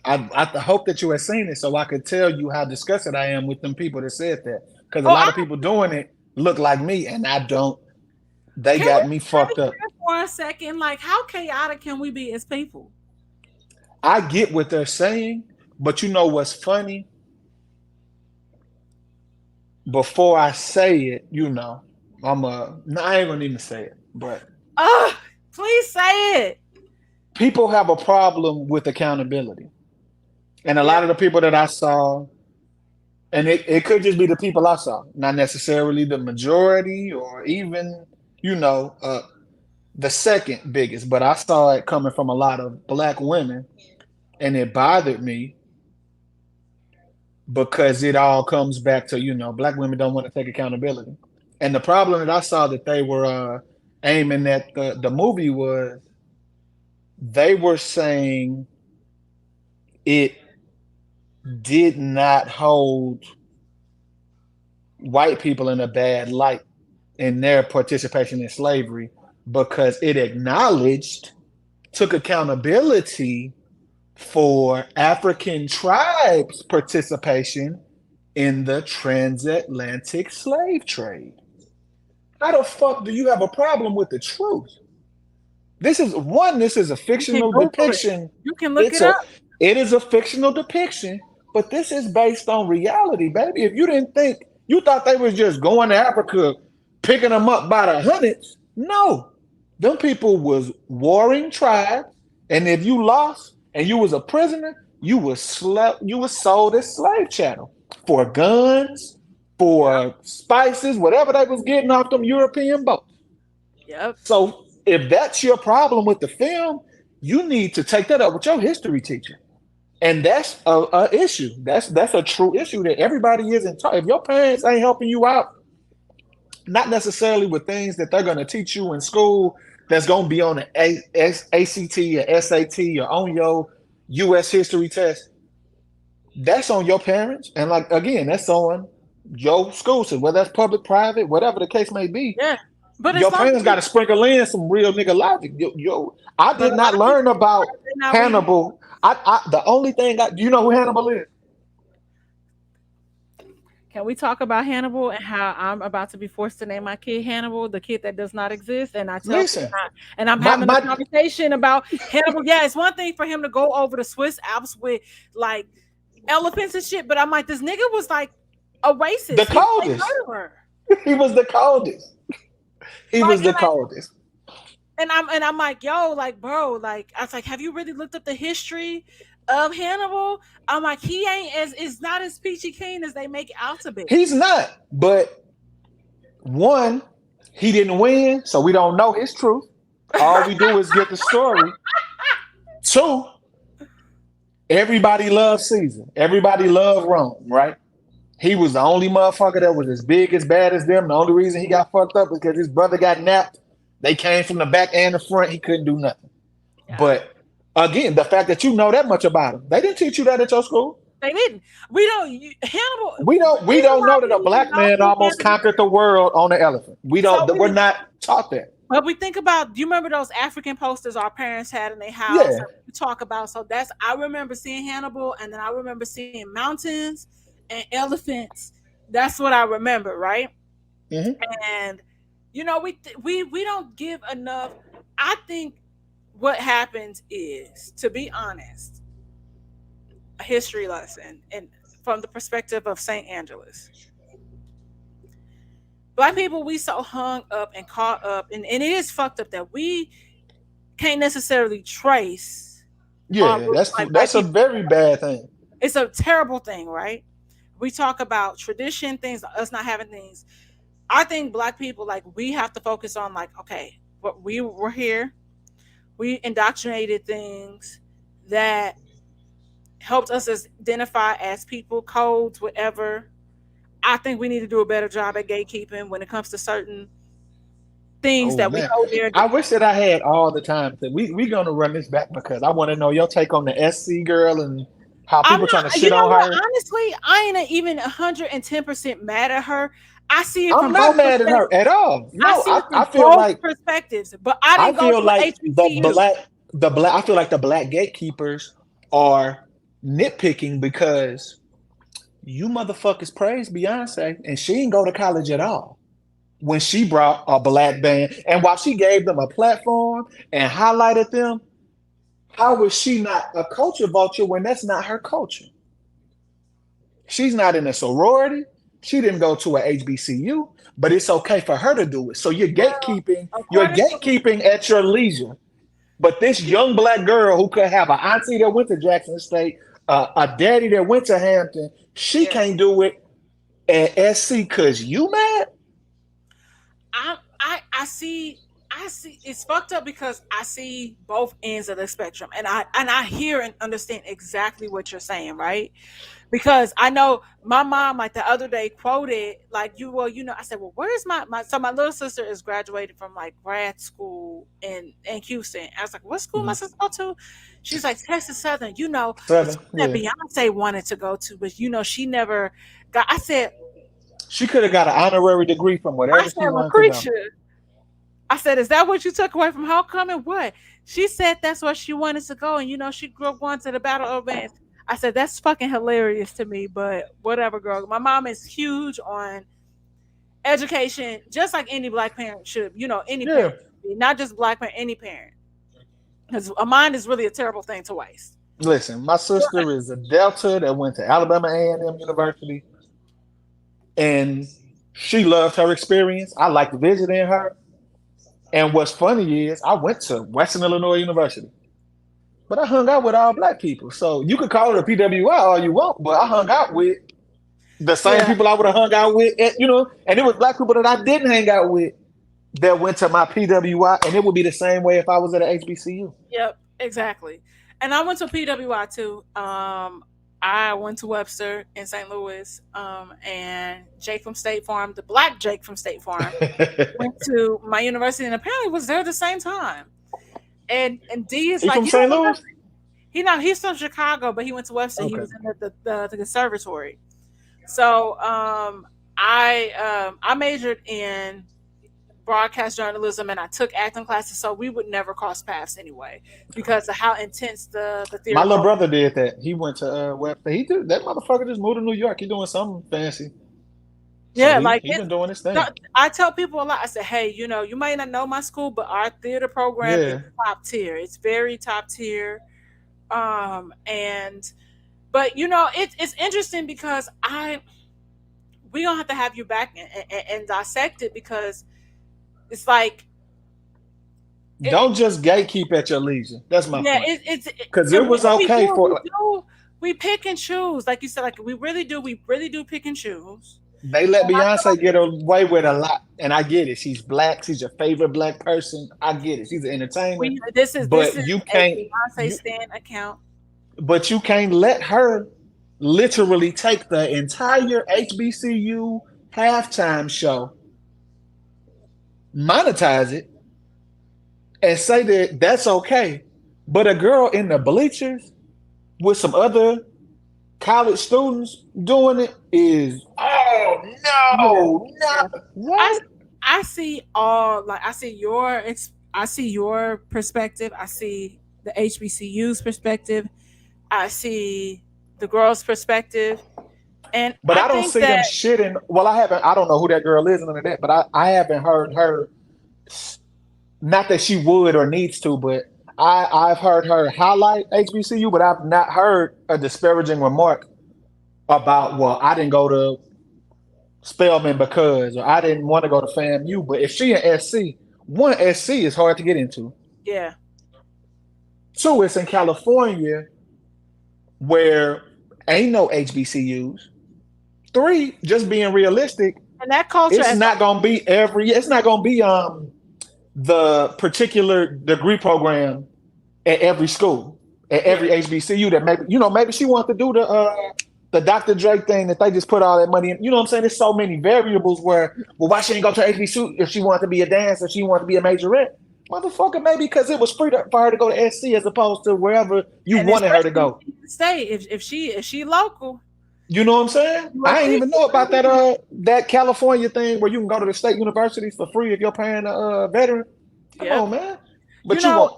I hope that you had seen it so I could tell you how disgusted I am with them people that said that. Because a Oh, lot of people doing it look like me, and I don't. They can we got me sit fucked up. here for a second? Like, how chaotic can we be as people? I get what they're saying, but you know what's funny? Before I say it, no, I ain't gonna even say it. But Ugh, please say it. people have a problem with accountability. And a Yeah. lot of the people that I saw, and it could just be the people I saw, not necessarily the majority or even, you know, uh, the second biggest, but I saw it coming from a lot of black women, and it bothered me because it all comes back to, black women don't want to take accountability. And the problem that I saw that they were aiming at the movie was they were saying it did not hold white people in a bad light in their participation in slavery because it acknowledged, took accountability for African tribes' participation in the transatlantic slave trade. How the fuck do you have a problem with the truth? This is a You can fictional Google it. depiction. You can look It's it up. a it is a fictional depiction, but this is based on reality, baby. If you didn't think you thought they was just going to Africa, picking them up by the hundreds, no. Them people was warring tribes, and if you lost and you was a prisoner, you was sold as slave chattel for guns, Yep. for spices, whatever they was getting off them European boats. Yep. So if that's your problem with the film, you need to take that up with your history teacher. And that's a issue. That's a true issue that everybody isn't taught. If your parents ain't helping you out, not necessarily with things that they're going to teach you in school that's going to be on an ACT or SAT or on your U.S. history test, that's on your parents. And like again, that's on your school system, whether that's public, private, whatever the case may be. Yeah. But as Your long as parents got we, to sprinkle in some real nigga logic. I but did a lot not of learn people, about they're not reading. Hannibal. The only thing do you know who Hannibal is? Can we talk about Hannibal and how I'm about to be forced to name my kid Hannibal, the kid that does not exist? And I tell people, Listen, and I'm my having a my conversation about Hannibal. Yeah, it's one thing for him to go over the Swiss Alps with like elephants and shit, but I'm like, this nigga was like a the racist. He was a coldest. murderer. He was the coldest. He Like, was the coldest. and I'm like, yo, like, bro, like, I was like, have you really looked up the history of Hannibal? I'm like, he ain't as is not as peachy keen as they make it out to be. He's not. But one, he didn't win, so we don't know his truth. All we do is get the story. Two, everybody loves Caesar. Everybody loved Rome, right? He was the only motherfucker that was as big, as bad as them. The only reason he got fucked up is because his brother got napped. They came from the back and the front. He couldn't do nothing. Yeah. But again, the fact that you know that much about him, they didn't teach you that at your school. They didn't. We don't. Hannibal. We The don't. We reason don't why know that we a need to black know man who almost Hannibal. conquered the world on an elephant. We So don't. We're not taught that. but we think about. Do you remember those African posters our parents had in their house? Yeah. And we talk about. So that's. I remember seeing Hannibal, and then I remember seeing mountains and elephants. That's what I remember, right? Hmm. And we don't give enough. I think what happens is, to be honest, a history lesson, and from the perspective of St. Angeles. Black people, we so hung up and caught up, and it is fucked up that we can't necessarily trace our Yeah. roots like black That's a people. very bad thing. It's a terrible thing, right? We talk about tradition, things, us not having things. I think black people, like, we have to focus on, like, okay, what we were here, we indoctrinated things that helped us as identify as people, codes, whatever. I think we need to do a better job at gatekeeping when it comes to certain things Oh that we man, go there. I wish that I had all the time. We gonna run this back because I want to know your take on the SC girl and how I'm people trying to not, you shit know on what? her. Honestly, I ain't even 110% mad at her. I see it I'm from not both mad at her perspectives. at all. I No, see it I from feel both like perspectives, but I I didn't go feel to a like HBCU. I feel like the black gatekeepers are nitpicking because you motherfuckers praise Beyonce and she didn't go to college at all when she brought a black band. And while she gave them a platform and highlighted them, how was she not a culture vulture when that's not her culture? She's not in a sorority. She didn't go to a HBCU, but it's okay for her to do it. So Well, you're according to gatekeeping at your leisure. But this young black girl who could have an auntie that went to Jackson State, a daddy that went to Hampton, she yeah, can't do it at SC because you mad? I see it's fucked up because I see both ends of the spectrum, and I hear and understand exactly what you're saying, right? because I know my mom, like the other day, quoted like, you, well, I said, well, where's my so my little sister is graduated from like grad school in Houston. I was like, what school my Mhm. sister go to? She's like, Texas Southern, the Southern, school that yeah. Beyonce wanted to go to, but she never got. She could have got an honorary degree from I whatever said, she wanted to go. Lucretia, I said, is that what you took away from homecoming? What? She said that's what she wanted to go. And, she grew up going to the Battle of Bands. I said, that's fucking hilarious to me, but whatever, girl. My mom is huge on education, just like any black parent should, any Yeah. parent should be, not just black parent, any parent. Because a mind is really a terrible thing to waste. Listen, my sister is a Delta that went to Alabama A&M University, and she loved her experience. I liked visiting her. And what's funny is I went to Western Illinois University, but I hung out with all black people. So you could call it a PWI all you want, but I hung out with the same Yeah, people I would have hung out with, and it was black people that I didn't hang out with that went to my PWI, and it would be the same way if I was at a HBCU. yep, exactly. And I went to PWI too. I went to Webster in St. Louis, and Jake from State Farm, the black Jake from State Farm, went to my university and apparently was there at the same time. And D is He like, from you don't St. remember? Louis? He's from Chicago, but he went to Webster. He Okay. was in the conservatory. So I majored in broadcast journalism and I took acting classes, so we would never cross paths anyway because of how intense the My theater little program. brother did that. He went to Webster. He did that motherfucker just moved to New York. He doing something fancy. So Yeah, he like he it's. been doing his No, thing. I tell people a lot. I say, hey, you might not know my school, but our theater program is Yeah. top tier. It's very top tier. And but it's interesting because I we gonna have to have you back and dissect it because it's like Don't it, just gatekeep at your leisure. That's my yeah, point. Because and it we was and we okay do we for do we pick and choose, like you said, like we really do pick and choose. they let And I feel Beyonce like get away with a lot, and I get it. She's black. She's your favorite black person. I get it. She's an entertainer, we this but is you a can't Beyonce you stan account. but you can't let her literally take the entire HBCU halftime show, monetize it, and say that that's okay. But a girl in the bleachers with some other college students doing it is, oh Yeah, no, yeah. no, I what? I see all, like, I see your perspective. I see the HBCU's perspective. I see the girl's perspective, and But I I don't think see them that shitting. Well, I don't know who that girl is and none of that, but I haven't heard her, not that she would or needs to, but I've heard her highlight HBCU, but I've not heard a disparaging remark about, well, I didn't go to Spelman because, or I didn't want to go to FAMU. But if she in SC, one, SC is hard to get into. yeah, Two, it's in California where ain't no HBCUs. Three, just being realistic, and that culture it's as not gonna be it's not gonna be the particular degree program at every school, at yeah, every HBCU that maybe she wants to do the Dr. Drake thing that they just put all that money in. You know what I'm saying? There's so many variables where, well, why she didn't go to HBCU if she wanted to be a dancer, if she wanted to be a majorette? Motherfucker, maybe because it was free for her to go to SC as opposed to wherever you and wanted her to especially go. in the state, if she local, You know what I'm saying? I ain't USC, even know about that California thing where you can go to the state universities for free if your parent a veteran. Come yep. on, man. You But you know, won't.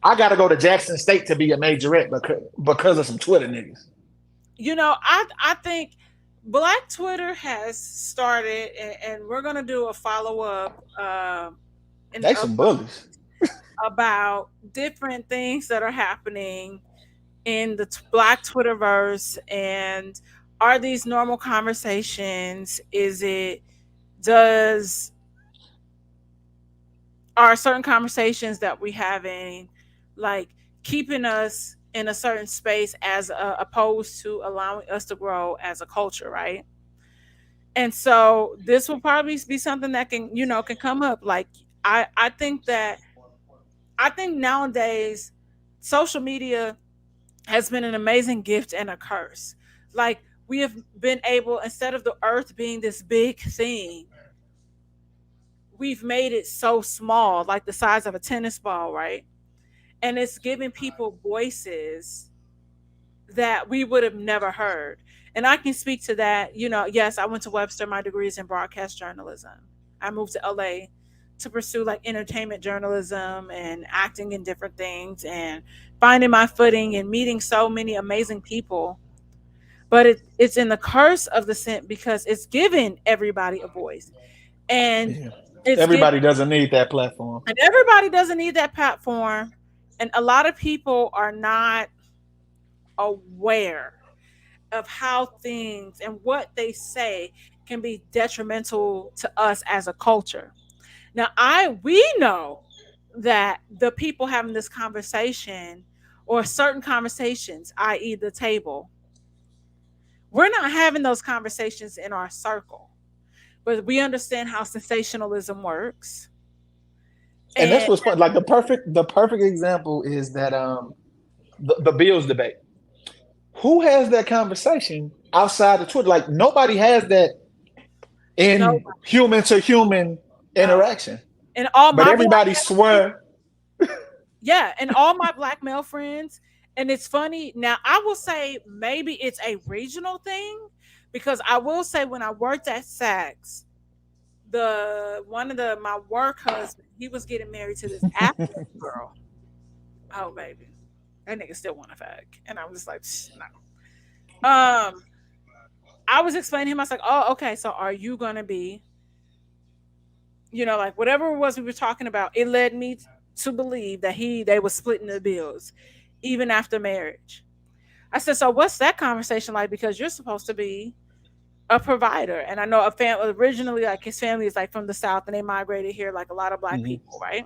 I got to go to Jackson State to be a majorette because of some Twitter niggas. I think Black Twitter has started, and we're gonna do a follow up in They the some upcoming bullies. about different things that are happening in the Black Twitterverse, and are these normal conversations? Does are certain conversations that we having like keeping us in a certain space as opposed to allowing us to grow as a culture, right? And so this will probably be something that can come up. Like I think that I think nowadays social media has been an amazing gift and a curse. Like we have been able, instead of the earth being this big thing, we've made it so small, like the size of a tennis ball, right? And it's giving people voices that we would have never heard. And I can speak to that. Yes, I went to Webster. My degree is in broadcast journalism. I moved to LA to pursue like entertainment journalism and acting in different things and finding my footing and meeting so many amazing people. But it's in the curse of the scent because it's giving everybody a voice. And Yeah. it's giving, Everybody doesn't need that platform. and everybody doesn't need that platform. And a lot of people are not aware of how things and what they say can be detrimental to us as a culture. Now, we know that the people having this conversation or certain conversations, i.e., the table, we're not having those conversations in our circle, but we understand how sensationalism works. And that's And what's fun. Like the perfect example is that the Bills debate. Who has that conversation outside of Twitter? Like nobody has that no, in human to human no. interaction. And all But my black everybody swear. Yeah, and all my black male friends. And it's funny. Now, I will say maybe it's a regional thing because I will say when I worked at Saks, the one of the my work husband, he was getting married to this African girl. Oh baby, that nigga still want a fag, and I was like, no. I was explaining to him. I was like, oh, okay. So are you gonna be, like whatever it was we were talking about? It led me to believe that they was splitting the bills, even after marriage. I said, so what's that conversation like? Because you're supposed to be a provider. And I know a family originally, like his family is like from the South and they migrated here, like a lot of black Mhm. people, right?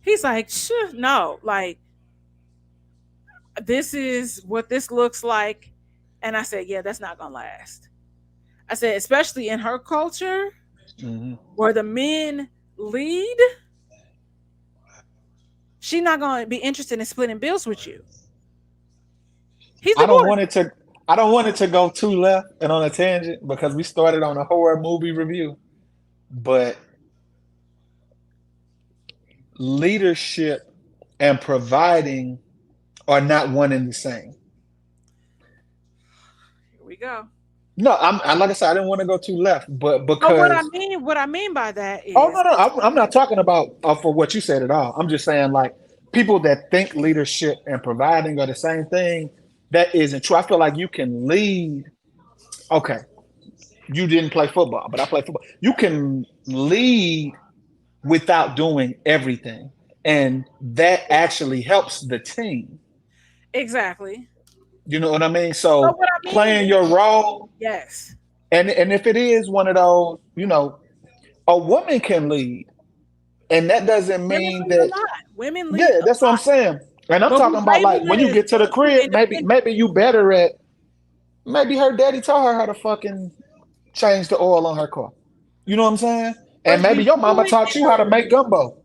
He's like, sure, no, like this is what this looks like. And I said, yeah, that's not gonna last. I said, especially in her culture Mhm. where the men lead, she's not gonna be interested in splitting bills with you. He's I don't divorced. want it to. I don't want it to go too left and on a tangent because we started on a horror movie review. But leadership and providing are not one and the same. Here we go. No, like I said, I didn't want to go too left, but But because what I mean by that oh is, no, no, I'm not talking about for what you said at all. I'm just saying like people that think leadership and providing are the same thing. That isn't true. I feel like you can lead. Okay, you didn't play football, but I play football. You can lead without doing everything, and that actually helps the team. exactly. You know what I mean? But So what I mean playing is, your role, yes, and if it is one of those, a woman can lead, and that doesn't women mean lead a that. lot. Women lead Yeah, a that's what I'm lot, saying. And I'm but we talking about label like when it you as get to the being too crib, maybe independent. maybe you better at maybe her daddy taught her how to fucking change the oil on her car. You know what I'm saying? And But maybe we your view mama it taught in you how the to make gumbo.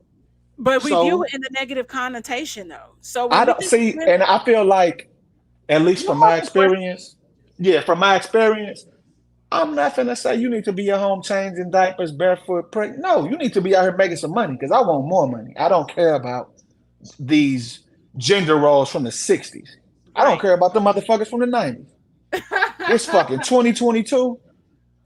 So negative connotation though. So when I we don't think of see, women, and I feel like, at least you from my ask a question. experience, yeah, from my experience, I'm not gonna say you need to be at home changing diapers barefoot. No, you need to be out here making some money because I want more money. I don't care about these gender roles from the 60s. I don't Right. care about the motherfuckers from the 90s. It's fucking 2022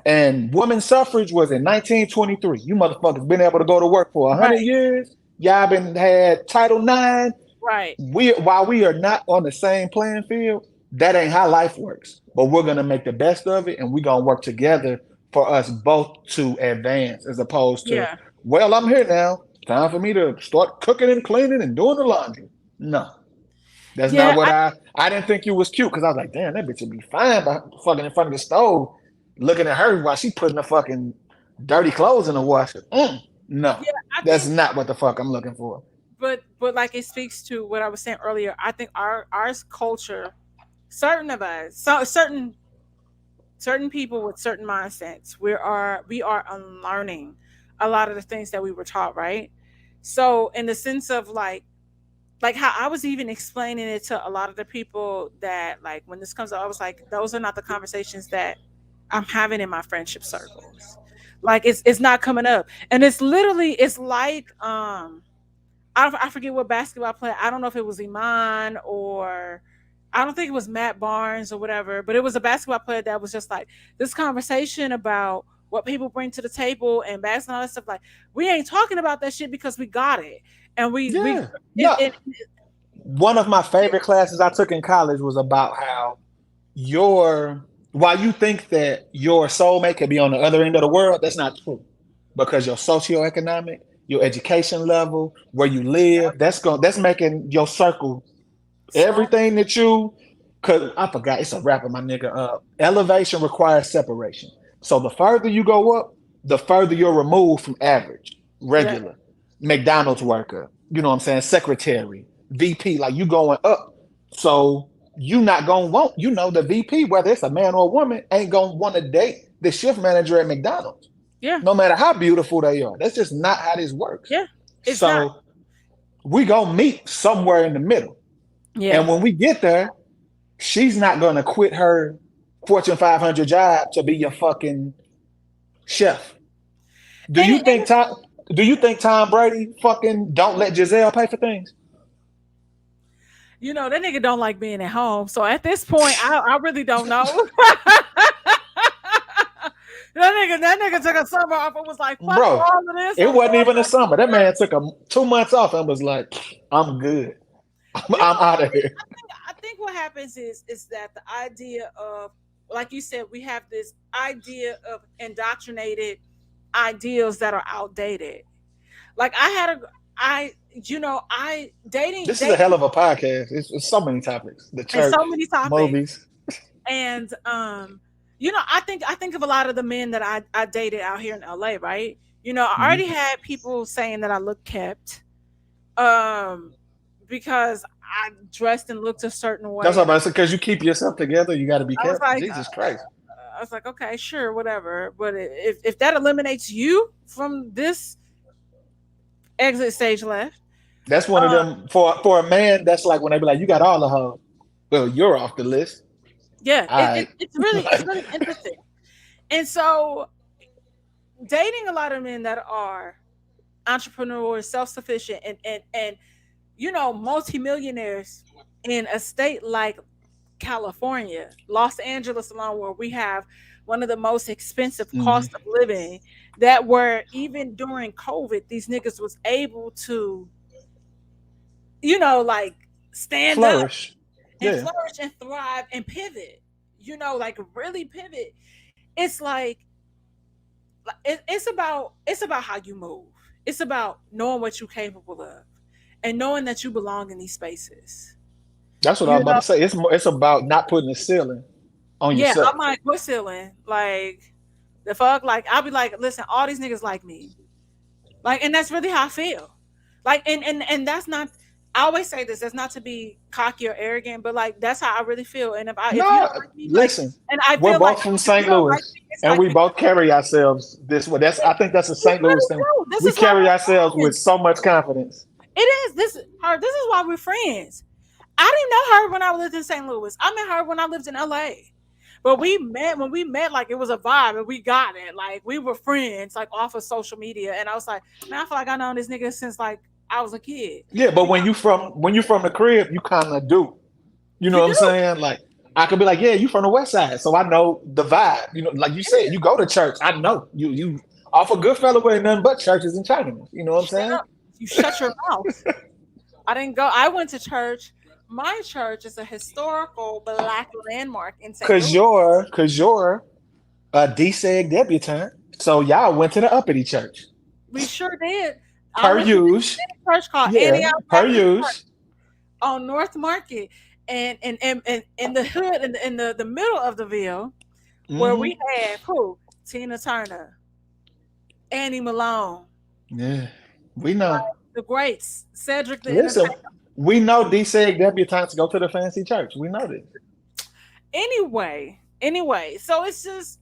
and women's suffrage was in 1923. You motherfuckers been able to go to work for 100 Right. years. Y'all been had Title IX. Right. While we are not on the same playing field, that ain't how life works. But we're gonna make the best of it and we're gonna work together for us both to advance as opposed to, Yeah. well, I'm here now. Time for me to start cooking and cleaning and doing the laundry. No. That's not Yeah. what I didn't think you was cute because I was like, damn, that bitch would be fine by fucking in front of the stove, looking at her while she putting the fucking dirty clothes in the washer. No, Yeah. I that's think, not what the fuck I'm looking for. but like it speaks to what I was saying earlier. I think our culture, certain of us, so certain people with certain mindsets, we are unlearning a lot of the things that we were taught, right? So in the sense of like like how I was even explaining it to a lot of the people that like when this comes up, I was like, those are not the conversations that I'm having in my friendship circles. Like it's not coming up. And it's literally it's like I forget what basketball player. I don't know if it was Iman or I don't think it was Matt Barnes or whatever, but it was a basketball player that was just like this conversation about what people bring to the table and basketball and all that stuff. Like we ain't talking about that shit because we got it, and we Yeah. No. it One of my favorite classes I took in college was about how your while you think that your soulmate could be on the other end of the world, that's not true. Because your socioeconomic, your education level, where you live, that's making your circle so everything that you cause I forgot it's a rapper, my nigga. Elevation requires separation. So the further you go up, the further you're removed from average, yeah regular, McDonald's worker, you know what I'm saying, secretary, VP, like you going up. So you not gonna want, the VP, whether it's a man or a woman, ain't gonna want to date the shift manager at McDonald's, yeah no matter how beautiful they are. That's just not how this works. yeah it's not So we gonna meet somewhere in the middle. And yeah when we get there, she's not gonna quit her Fortune 500 job to be your fucking chef. Do and you it, and think it's, Tom? Do you think Tom Brady fucking don't let Giselle pay for things? you know that nigga don't like being at home. So at this point, I really don't know. That nigga took a summer off and was like, fuck Bro, all of this. it I'm wasn't going even a back to summer. That work. man took 2 months off and was like, "I'm good. You I'm know, out of here." I think what happens is that the idea of, like you said, we have this idea of indoctrinated ideals that are outdated. Like I had a, I, I This is a hell dating, of a podcast. It's so many topics: the and so church, many topics. movies. And I think of a lot of the men that I dated out here in LA, right? I Mhm. already had people saying that I look kept, um, because I dressed and looked a certain That's way, what and I'm about to say. Because you keep yourself together, you got to be I was careful. like, Jesus Christ. okay, sure, whatever. But if that eliminates you from this exit stage left, That's one of uh, them for a man. That's like when they be like, "You got all the hoes." Well, you're off the list. yeah, All right. it's Like, really interesting. And so dating a lot of men that are entrepreneurs, self sufficient, and multimillionaires in a state like California, Los Angeles alone, where we have one of the most expensive mhm. cost of living, that were even during COVID, these niggas was able to, like stand up Flourish. and Yeah. flourish and thrive and pivot, like really pivot. It's like it's about how you move. It's about knowing what you're capable of and knowing that you belong in these spaces. That's what I was You about know, to say. It's about not putting a ceiling on yeah, yourself. I'm like, what's ceiling? Like the fuck? Like I'll be like, listen, all these niggas like me. Like, and that's really how I feel. Like, and that's not. I always say this. That's not to be cocky or arrogant, but like that's how I really feel. And if you No, don't like me, like, listen. and I We're feel like both from if you St. don't like Louis, me, it's and like we because both carry ourselves this way. I think that's a we St. Louis really thing. do. This We is why carry ourselves we're with friends. so much confidence. It is this is why we're friends. I didn't know her when I lived in St. Louis. I met her when I lived in LA. But when we met, like it was a vibe and we got it. Like we were friends, like off of social media. And I was like, man, I feel like I known this nigga since like I was a kid. Yeah, but You know, when you from the crib, you kind of do. You know you what I'm do. saying? Like I could be like, yeah, you from the West Side, so I know the vibe. Like you said, you go to church. I know you off a good fellow with nothing but churches and Chinamen. You know what I'm Shut saying? up. You shut your mouth. I didn't go. I went to church. My church is a historical black landmark in St. Cause Louis. you're cause you're a DSEG debutante, so y'all went to the uppity church We sure did. I per went to this use. church called Yeah, Antioch per Baptist use. on North Market, and in the hood, in the middle of the Ville, where we Hmm. have who? Tina Turner, Annie Malone, Yeah, we know. the greats, Cedric the Listen, Entertainer. we know DSEG debutantes go to the fancy church. We know this. Anyway, so it's just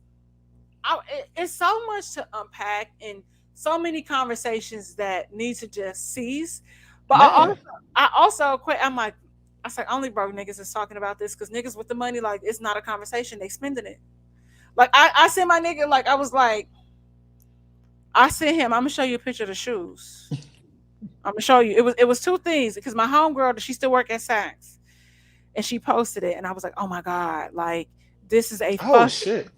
it's so much to unpack and so many conversations that need to just cease. But Man. I also quit. I was like, only broke niggas is talking about this because niggas with the money, like, it's not a conversation. They spending it. Like, I sent my nigga, like, I was like, I sent him. I'm gonna show you a picture of the shoes. I'm gonna show you. It was two things because my homegirl, she still work at Saks, and she posted it, and I was like, oh my god, like, this is a Oh fuck. shit.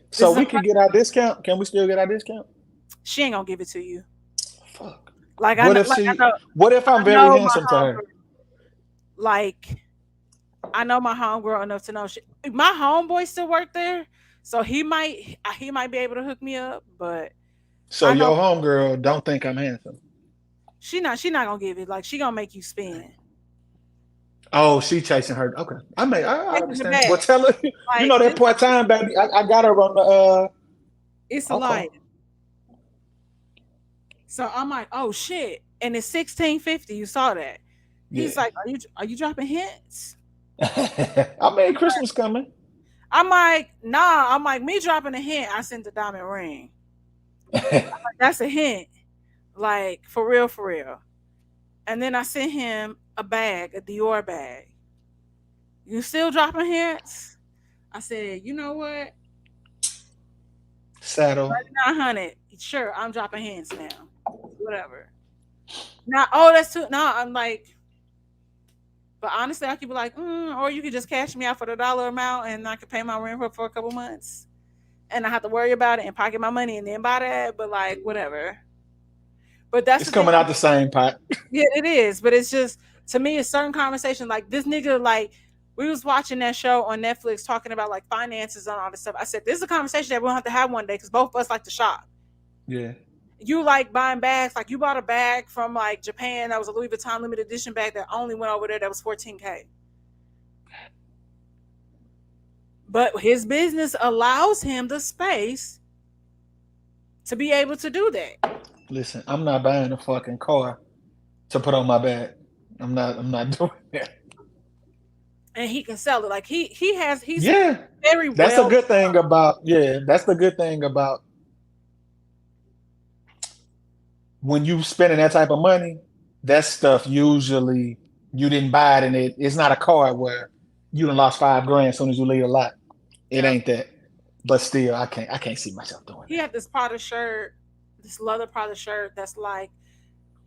This So is a we fuck. could get our discount? Can we still get our discount? She ain't gonna give it to you. Fuck. Like What if like I she know, what if I I'm very know my handsome to her? homegirl. Like, I know my homegirl enough to know my homeboy still work there, so he might be able to hook me up. But So I know your homegirl don't think I'm handsome. she not gonna give it. Like, she gonna make you spend. Oh, she chasing her. Okay. I Checking the understand. Well bag. tell her you Like, know that this, part time baby. I got her on it's a the okay. lie. So I'm like, oh shit, and it's 1650. You saw that? He's Yeah. like, are you dropping hints? I mean Christmas coming. I'm like, nah. I'm like, me dropping a hint. I sent the diamond ring. Like, that's a hint. Like, for real, for real. And then I sent him a bag, a Dior bag. You still dropping hints? I said, you know what? Saddle. 900. Sure, I'm dropping hints now. Whatever. Now, oh, that's too. No, I'm like, but honestly, I could be like, or you could just cash me out for the dollar amount, and I could pay my rent for a couple months, and I have to worry about it and pocket my money and then buy that. But like, whatever. But that's It's the thing. coming out the same pot. Yeah, it is. But it's just, to me, it's certain conversation. Like, this nigga, like, we was watching that show on Netflix talking about like finances and all this stuff. I said, this is a conversation that we'll have to have one day because both of us like to shop. Yeah. You like buying bags, like you bought a bag from like Japan that was a Louis Vuitton limited edition bag that only went over there that was 14K. But his business allows him the space to be able to do that. Listen, I'm not buying a fucking car to put on my back. I'm not doing that. And he can sell it. Like, he's Yeah. very That's a well. good thing about yeah, that's the good thing about when you spending that type of money, that stuff usually you didn't buy it and it's not a car where you done lost 5 grand as soon as you leave a lot. It Yeah. ain't that. But still I can't see myself doing He had this Prada shirt, this leather Prada shirt that's like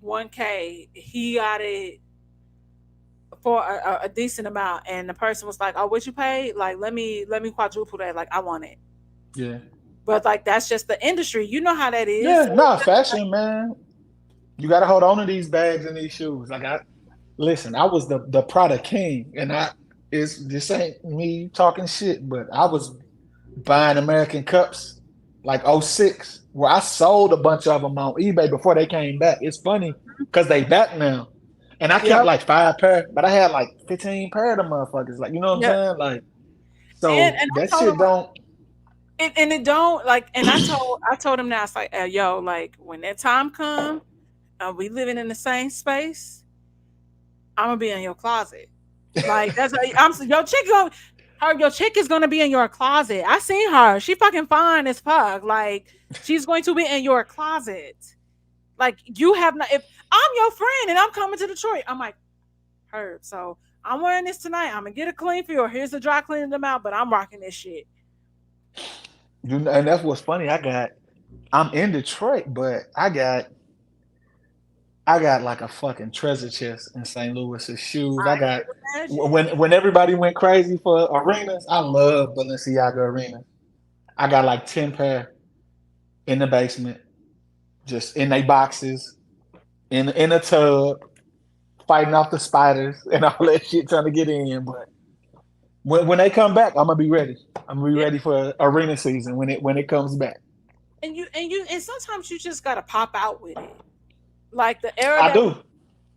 1K. He got it for a decent amount, and the person was like, "Oh, what you paid? Like, let me quadruple that. Like, I want it." that. Yeah. But like, that's just the industry. You know how that is. Yeah, So it's nah, just like, fashion, man. You gotta hold on to these bags and these shoes. Like I listen, I was the Prada king, and it's this ain't me talking shit, but I was buying American cups like '06, where I sold a bunch of them on eBay before they came back. It's funny because they back now, and I kept yep, like 5 pair, but I had like 15 pair of them motherfuckers. Like you know what I'm yep. saying? Like And so and I that told him, shit don't. and it don't like, and I told him now, it's like, yo, like, when that time come, we living in the same space, I'm gonna be in your closet. Like, that's your chick gonna your chick is gonna be in your closet. I seen her. She fucking fine as fuck. Like, she's going to be in your closet. Like, you have not. If I'm your friend and I'm coming to Detroit, I'm like, Herb. So I'm wearing this tonight. I'm gonna get it clean for you. Or here's the dry cleaning them out. But I'm rocking this shit. You know, and that's what's funny. I'm in Detroit, but I got like a fucking treasure chest in St. Louis of shoes. I I got can imagine. when everybody went crazy for arenas, I love Balenciaga arenas. I got like 10 pair in the basement, just in they boxes, in a tub, fighting off the spiders and all that shit trying to get in. But when they come back, I'm gonna be ready. I'm gonna be Yeah. ready for arena season when it comes back. And sometimes you just gotta pop out with it. Like, the era I that we do.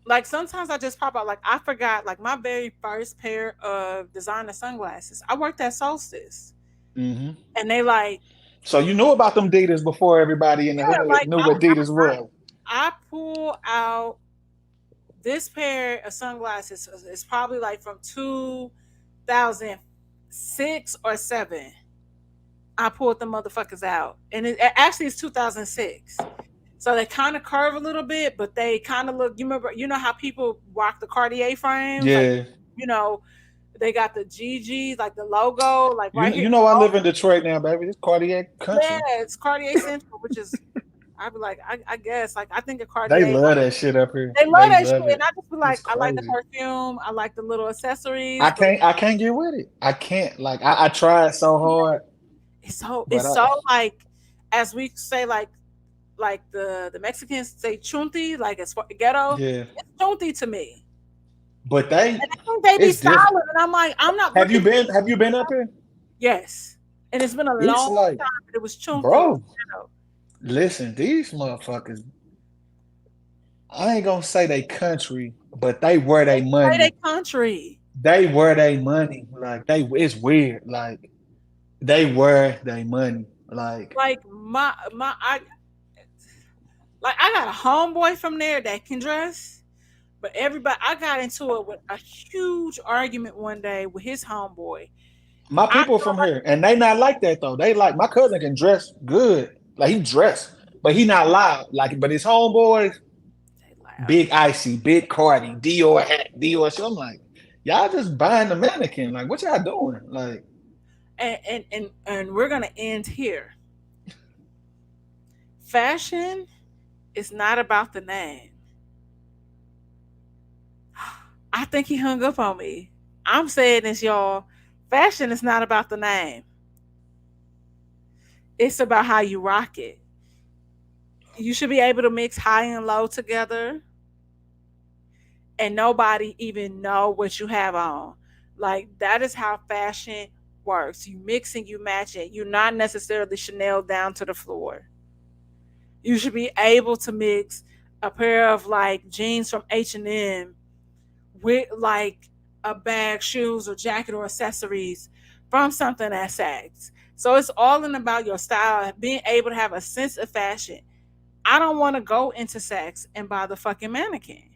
like, sometimes I just pop out. Like, I forgot, like, my very first pair of designer sunglasses. I worked at Solstice, Hmm. and they like, So you knew about them Adidas before everybody in the yeah, hood like, knew what Adidas was. I pull out this pair of sunglasses. It's probably like from 2006 or seven. I pulled the motherfuckers out, and actually it's 2006. So they kind of curve a little bit, but they kind of look. You remember, you know how people rock the Cartier frames, like Yeah. you know, they got the GG, like the logo, like You right know, here. you know I live in Detroit now, baby. It's Cartier Yeah, country. it's Cartier Central, which is I'd be like, I guess like I think of They Cartier. love that shit up here. They love They that shit, love and it. I just be It's like, I like the crazy. perfume, I like the little accessories, but I can't get with it. I can't. Like I tried so hard, it's but so like, as we say, like the Mexicans say chunti, like it's ghetto. yeah. It's chunti to me. But they, And I think they be it's different. styling, and I'm like, I'm not looking for Have you been up here? yes. And it's been a It's long like, time. But it was chunti. It was bro, ghetto. listen, these motherfuckers, I ain't gonna say they country, but they wear They they play their money. country. They wear they money. Like they, it's weird. Like they wear they money. Like Like I like I got a homeboy from there that can dress. But everybody, I got into it with a huge argument one day with his homeboy. my I people feel from like here, and they not like that though. They like my cousin can dress good. Like he dress, but he not loud. Like, but his homeboys, they loud. big icy, big Cardi, Dior hat, Dior. So I'm like, y'all just buying the mannequin. Like, what y'all doing? Like, And we're gonna end here. Fashion is not about the name. I think he hung up on me. I'm saying this, y'all. Fashion is not about the name. It's about how you rock it. You should be able to mix high and low together and nobody even know what you have on. Like that is how fashion works. You mix and you match it. You're not necessarily Chanel down to the floor. You should be able to mix a pair of like jeans from H&M with like a bag, shoes, or jacket or accessories from something that sags. So it's all in about your style, being able to have a sense of fashion. I don't want to go into sex and buy the fucking mannequin.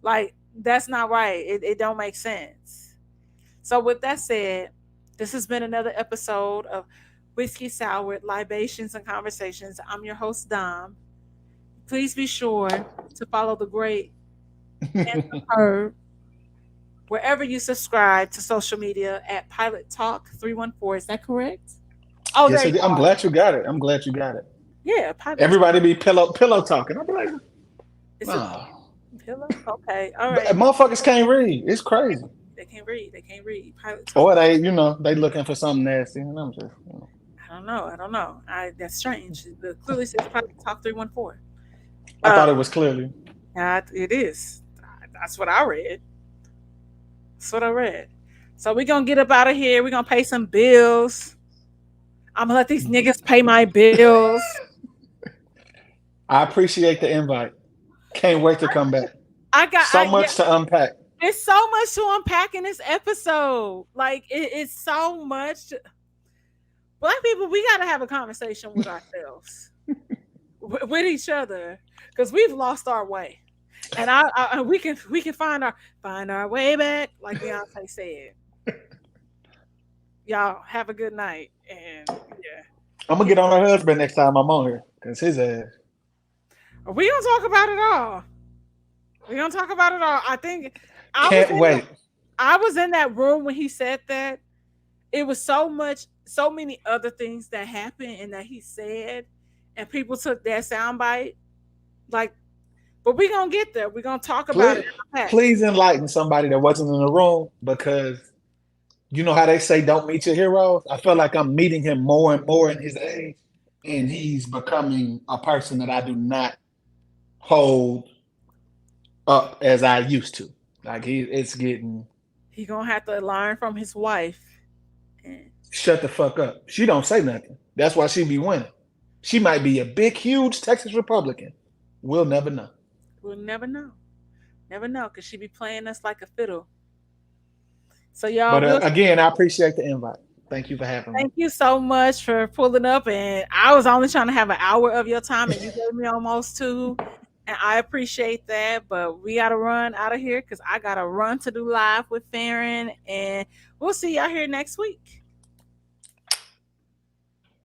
Like that's not right. It don't make sense. So with that said, this has been another episode of Whiskey Sour Libations and Conversations. I'm your host Dom. Please be sure to follow the great and her wherever you subscribe to social media at Pilot Talk 314. Is that correct? Oh, there yes, you I'm are. glad you got it. I'm glad you got it. Yeah, Pilot Talk. Everybody be pillow talking. I'm like, Is it nah, pillow? Okay, all but right. motherfuckers can't read. It's They, crazy. they can't read. They can't read. Pilot Talk. Or they, they looking for something nasty, and I'm just, I don't know. I don't know. That's strange. The clearly says Pilot Talk 314. I Uh, thought it was clearly. it is. That's what I read. That's what I read. So we're gonna get up out of here. We're gonna pay some bills. I'm gonna let these niggas pay my bills. I appreciate the invite. Can't wait to come back. So Yeah. much to unpack. There's so much to unpack in this episode. Like it's so much. Black people, we gotta have a conversation with ourselves, with each other, because we've lost our way, and we can find our way back, like Beyonce said. Y'all have a good night, and yeah, I'm gonna peace. get on her husband next time I'm on here, cause his ass We gonna talk about it all. We gonna talk about it all. I think I was can't in wait. I was in that room when he said that. It was so many other things that happened and that he said, and people took that soundbite. Like, but we gonna get there. We gonna talk about Please, it. Pat. please enlighten somebody that wasn't in the room because you know how they say don't meet your heroes. I feel like I'm meeting him more and more in his age, and he's becoming a person that I do not hold up as I used to. Like it's getting He gonna have to learn from his wife. And shut the fuck up. She don't say nothing. That's why she be winning. She might be a big, huge Texas Republican. We'll never know. we'll never know, cause she be playing us like a fiddle. So y'all, But we'll again, I appreciate the invite. Thank you for having me. thank you so much for pulling up. And I was only trying to have an hour of your time, and you gave me almost two. And I appreciate that. But we got to run out of here because I got to run to do live with Farron. And we'll see y'all here next week.